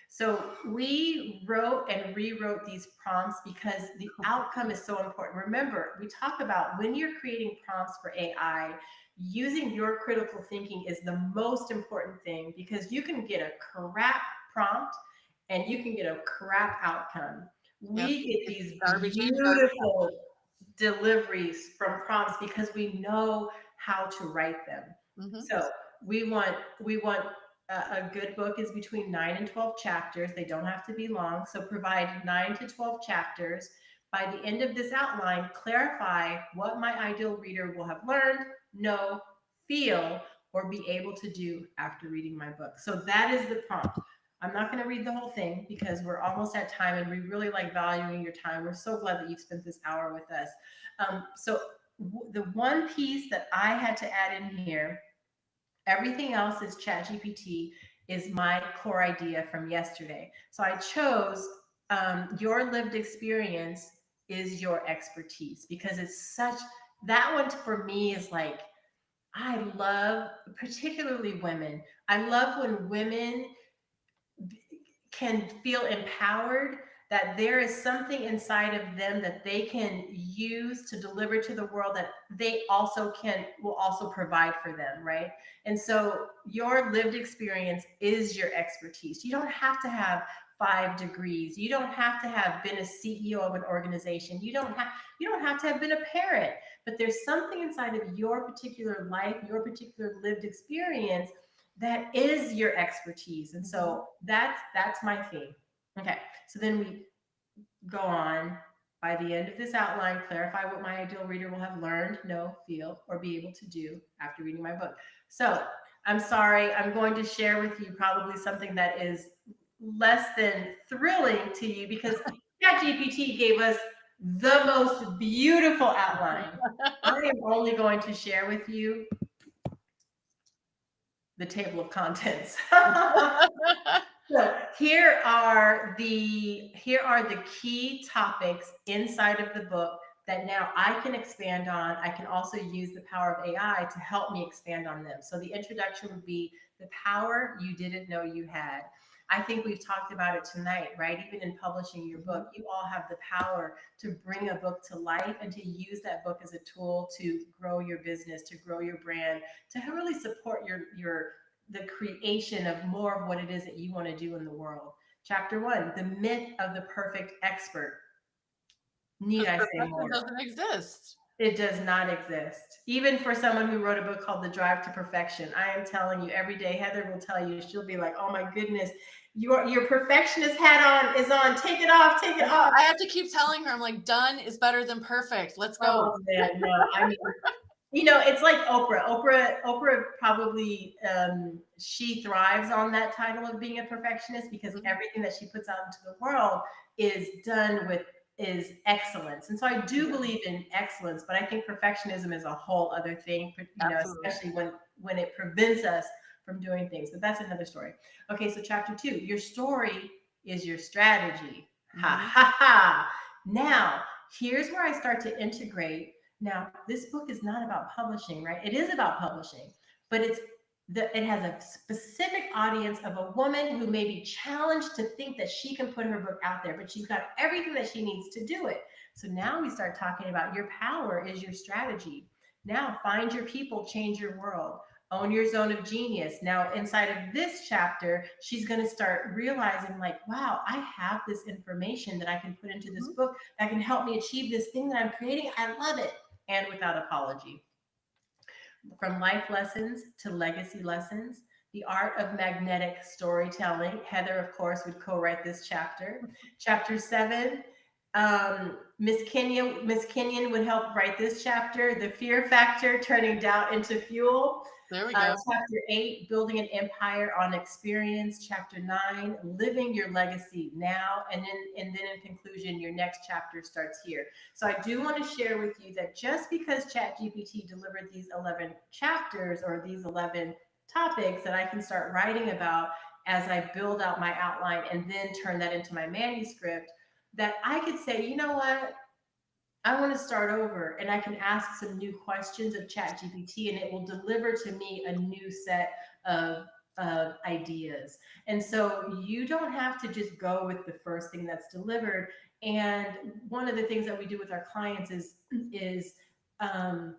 [SPEAKER 1] So we wrote and rewrote these prompts because the outcome is so important. Remember, we talk about when you're creating prompts for AI, using your critical thinking is the most important thing, because you can get a crap prompt and you can get a crap outcome.
[SPEAKER 2] Yep.
[SPEAKER 1] We get
[SPEAKER 2] It's
[SPEAKER 1] these
[SPEAKER 2] garbage in, garbage out.
[SPEAKER 1] beautiful deliveries from prompts because we know how to write them.
[SPEAKER 2] Hmm.
[SPEAKER 1] So we want a good book is between 9 and 12 chapters. They don't have to be long. So provide 9 to 12 chapters. By the end of this outline, clarify what my ideal reader will have learned, know, feel, or be able to do after reading my book. So that is the prompt. I'm not going to read the whole thing because we're almost at time and we really like valuing your time. We're so glad that you've spent this hour with us. The one piece that I had to add in here, everything else is ChatGPT, is my core idea from yesterday. So I chose your lived experience is your expertise, because it's such, that one for me is like, I love, particularly women. I love when women can feel empowered, that there is something inside of them that they can use to deliver to the world, that they also can, will also provide for them, right? And so your lived experience is your expertise. You don't have to have 5 degrees. You don't have to have been a CEO of an organization. You don't have to have been a parent. But there's something inside of your particular life, your particular lived experience, that is your expertise. And so that's my theme. Okay, so then we go on. By the end of this outline, clarify what my ideal reader will have learned, know, feel, or be able to do after reading my book. So I'm sorry, I'm going to share with you probably something that is less than thrilling to you, because ChatGPT gave us the most beautiful outline. I am only going to share with you the table of contents. So here are the key topics inside of the book that now I can expand on. I can also use the power of AI to help me expand on them. So the introduction would be the power you didn't know you had. I think we've talked about it tonight, right? Even in publishing your book, you all have the power to bring a book to life and to use that book as a tool to grow your business, to grow your brand, to really support your the creation of more of what it is that you want to do in the world. Chapter 1, the myth of the perfect expert. Need
[SPEAKER 2] Because
[SPEAKER 1] I say
[SPEAKER 2] perfection
[SPEAKER 1] more?
[SPEAKER 2] doesn't exist.
[SPEAKER 1] It does not exist. Even for someone who wrote a book called The Drive to Perfection, I am telling you, every day Heather will tell you, she'll be like, "Oh my goodness, your perfectionist hat on is on. Take it off. Take it off."
[SPEAKER 2] I have to keep telling her, I'm like, done is better than perfect. Let's go.
[SPEAKER 1] Oh man, no. I mean, it's like Oprah. Oprah probably she thrives on that title of being a perfectionist, because everything that she puts out into the world is done with is excellence. And so I do believe in excellence, but I think perfectionism is a whole other thing,
[SPEAKER 2] Absolutely.
[SPEAKER 1] especially when it prevents us from doing things. But that's another story. Okay, so chapter 2, your story is your strategy. Ha ha ha. Now, here's where I start to integrate. Now, this book is not about publishing, right? It is about publishing, but it has a specific audience of a woman who may be challenged to think that she can put her book out there, but she's got everything that she needs to do it. So now we start talking about your power is your strategy. Now, find your people, change your world. Own your zone of genius. Now, inside of this chapter, she's going to start realizing, like, wow, I have this information that I can put into this book that can help me achieve this thing that I'm creating. I love it. And without apology. From life lessons to legacy lessons, the art of magnetic storytelling. Heather, of course, would co-write this chapter. Chapter 7, Miss Kenyon would help write this chapter. The fear factor, turning doubt into fuel.
[SPEAKER 2] There we go.
[SPEAKER 1] Chapter 8, building an empire on experience. Chapter 9, living your legacy now. And then in conclusion, your next chapter starts here. So I do want to share with you that just because ChatGPT delivered these 11 chapters or these 11 topics that I can start writing about as I build out my outline and then turn that into my manuscript, that I could say, you know what? I want to start over, and I can ask some new questions of ChatGPT, and it will deliver to me a new set of ideas. And so you don't have to just go with the first thing that's delivered. And one of the things that we do with our clients um,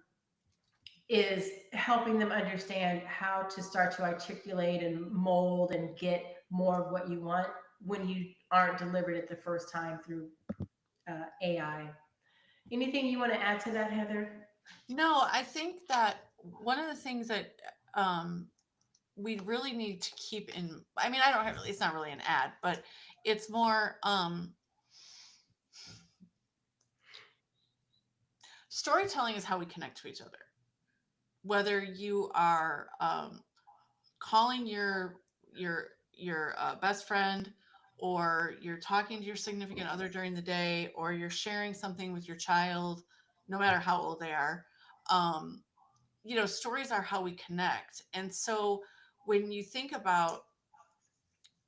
[SPEAKER 1] is helping them understand how to start to articulate and mold and get more of what you want when you aren't delivered it the first time through AI. Anything you want to add to that, Heather?
[SPEAKER 2] No, I think that one of the things that we really need to keep in, I mean, I don't have, it's not really an ad, but it's more storytelling is how we connect to each other. Whether you are calling your best friend, or you're talking to your significant other during the day, or you're sharing something with your child, no matter how old they are, um, stories are how we connect. And so when you think about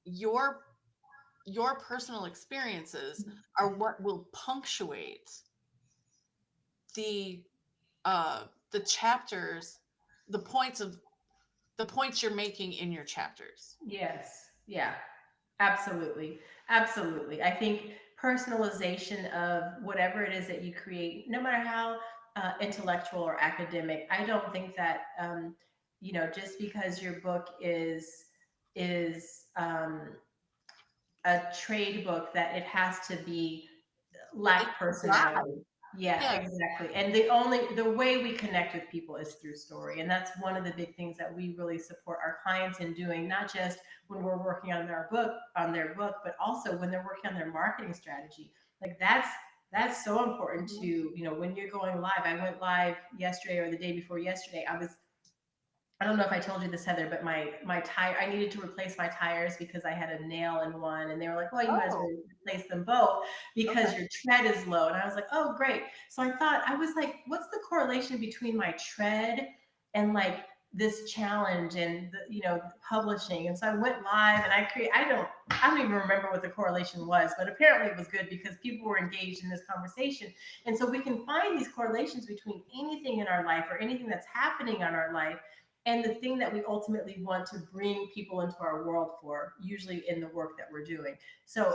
[SPEAKER 2] your your personal experiences are what will punctuate the the chapters, the points of the points you're making in your chapters.
[SPEAKER 1] Yes. Yeah. Absolutely. Absolutely. I think personalization of whatever it is that you create, no matter how intellectual or academic, I don't think that just because your book is a trade book that it has to be
[SPEAKER 2] It's
[SPEAKER 1] lack
[SPEAKER 2] a guide.
[SPEAKER 1] personality. Yeah,
[SPEAKER 2] Yes.
[SPEAKER 1] exactly. And the way we connect with people is through story. And that's one of the big things that we really support our clients in doing, not just when we're working on their book, but also when they're working on their marketing strategy. Like that's so important to,
[SPEAKER 2] Mhm.
[SPEAKER 1] when you're going live. I went live yesterday or the day before yesterday. I don't know if I told you this, Heather, but my tire, I needed to replace my tires because I had a nail in one, and they were like, "Well, you might as well
[SPEAKER 2] Oh,
[SPEAKER 1] replace them both because
[SPEAKER 2] okay.
[SPEAKER 1] your tread is low." And I was like, "Oh, great!" So I was like, "What's the correlation between my tread and like this challenge and publishing?" And so I went live and I don't even remember what the correlation was, but apparently it was good because people were engaged in this conversation, and so we can find these correlations between anything in our life or anything that's happening in our life and the thing that we ultimately want to bring people into our world for, usually in the work that we're doing. So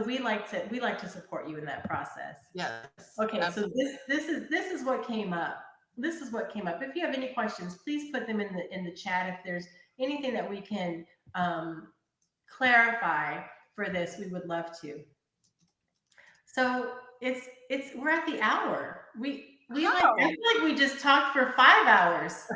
[SPEAKER 1] we like to support you in that process.
[SPEAKER 2] Yes,
[SPEAKER 1] Okay, so
[SPEAKER 2] absolutely.
[SPEAKER 1] this is what came up. This is what came up. If you have any questions, please put them in the chat. If there's anything that we can um, clarify for this, we would love to. So it's we're at the hour. We like I
[SPEAKER 2] How?
[SPEAKER 1] feel like we just talked for 5 hours.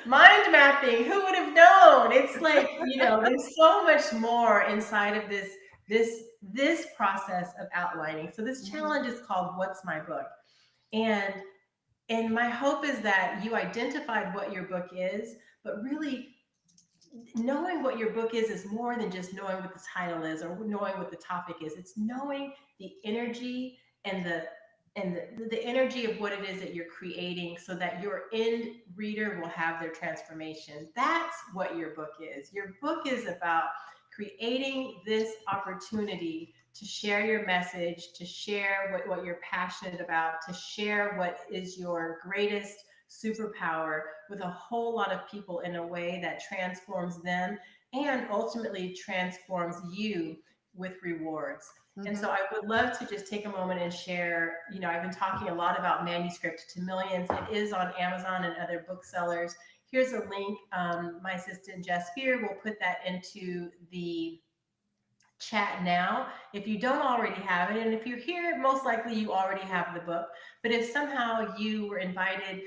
[SPEAKER 1] Mind mapping, who would have known? It's like, there's so much more inside of this process of outlining. So this
[SPEAKER 2] Mhm.
[SPEAKER 1] challenge is called What's My Book? And and my hope is that you identified what your book is, but really knowing what your book is more than just knowing what the title is or knowing what the topic is. It's knowing the energy and the energy of what it is that you're creating so that your end reader will have their transformation. That's what your book is. Your book is about creating this opportunity to share your message, to share what you're passionate about, to share what is your greatest superpower with a whole lot of people in a way that transforms them and ultimately transforms you with rewards. And so
[SPEAKER 2] Mhm.
[SPEAKER 1] I would love to just take a moment and share, I've been talking a lot about Manuscript to Millions. It is on Amazon and other booksellers. Here's a link. My assistant Jess Spear will put that into the chat now if you don't already have it. And if you're here, most likely you already have the book. But if somehow you were invited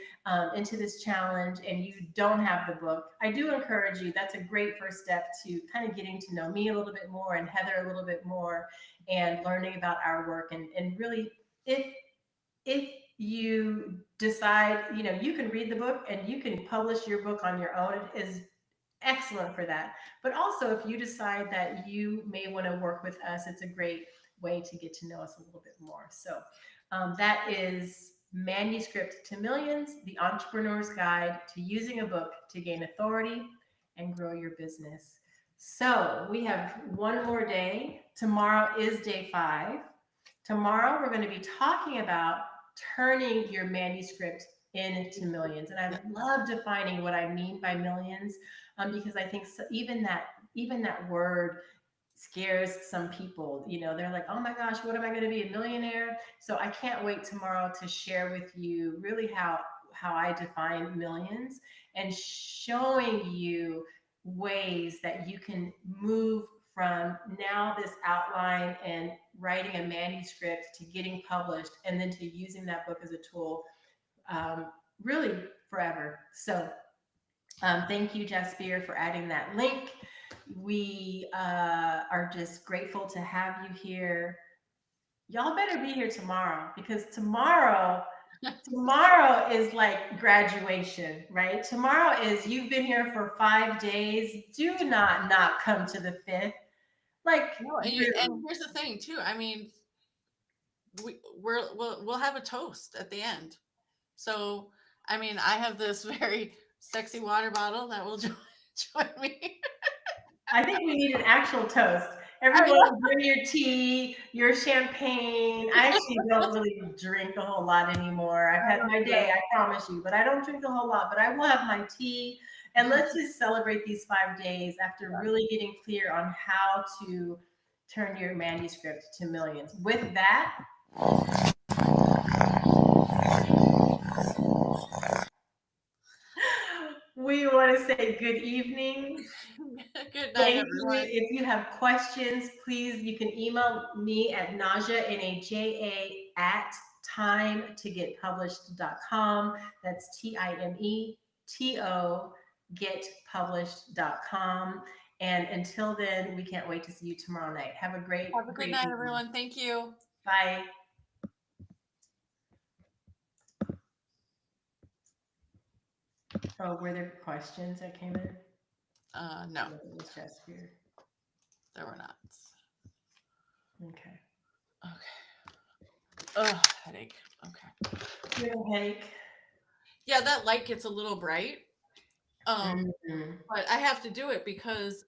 [SPEAKER 1] into this challenge and you don't have the book, I do encourage you. That's a great first step to kind of getting to know me a little bit more and Heather a little bit more and learning about our work. And really, if if you decide, you can read the book and you can publish your book on your own. It is excellent for that. But also, if you decide that you may want to work with us, it's a great way to get to know us a little bit more. So that is Manuscript to Millions, the Entrepreneur's Guide to Using a Book to Gain Authority and Grow Your Business. So we have one more day. Tomorrow is day 5. Tomorrow, we're going to be talking about turning your manuscript into millions. And I
[SPEAKER 2] Yeah.
[SPEAKER 1] love defining what I mean by millions because I think even that word scares some people. They're like, "Oh my gosh, what am I going to be, a millionaire?" So I can't wait tomorrow to share with you really how I define millions and showing you ways that you can move from now this outline and writing a manuscript to getting published and then to using that book as a tool um, really forever. So thank you, Jaspier, for adding that link. We are just grateful to have you here. Y'all better be here tomorrow because tomorrow is like graduation, right? Tomorrow is you've been here for 5 days. Do not come to the fifth. Like
[SPEAKER 2] No, and
[SPEAKER 1] really.
[SPEAKER 2] here's the thing too. I mean, we'll have a toast at the end. So, I mean, I have this very sexy water bottle that will join me.
[SPEAKER 1] I think we need an actual toast.
[SPEAKER 2] I
[SPEAKER 1] Everyone
[SPEAKER 2] know.
[SPEAKER 1] bring your tea, your champagne. I actually don't really drink a whole lot anymore. I've
[SPEAKER 2] I
[SPEAKER 1] had
[SPEAKER 2] don't
[SPEAKER 1] my
[SPEAKER 2] either.
[SPEAKER 1] day, I promise you, but I don't drink a whole lot. But I will have my tea. And let's just celebrate these 5 days after really getting clear on how to turn your manuscript to millions. With that, we want to say good evening.
[SPEAKER 2] Good night,
[SPEAKER 1] Thank you.
[SPEAKER 2] everyone.
[SPEAKER 1] If you have questions, please, you can email me at Naja, Naja, at timetogetpublished.com. That's TIMETO, getpublished.com. And until then, we can't wait to see you tomorrow night. Have a great,
[SPEAKER 2] Have a good
[SPEAKER 1] great
[SPEAKER 2] night,
[SPEAKER 1] evening.
[SPEAKER 2] everyone. Thank you.
[SPEAKER 1] Bye. Oh, were there questions that came in?
[SPEAKER 2] No,
[SPEAKER 1] It was just here.
[SPEAKER 2] there were not.
[SPEAKER 1] Okay.
[SPEAKER 2] Okay. Oh, headache. Okay.
[SPEAKER 1] You have a headache?
[SPEAKER 2] Yeah, that light gets a little bright.
[SPEAKER 1] Mhm.
[SPEAKER 2] But I have to do it because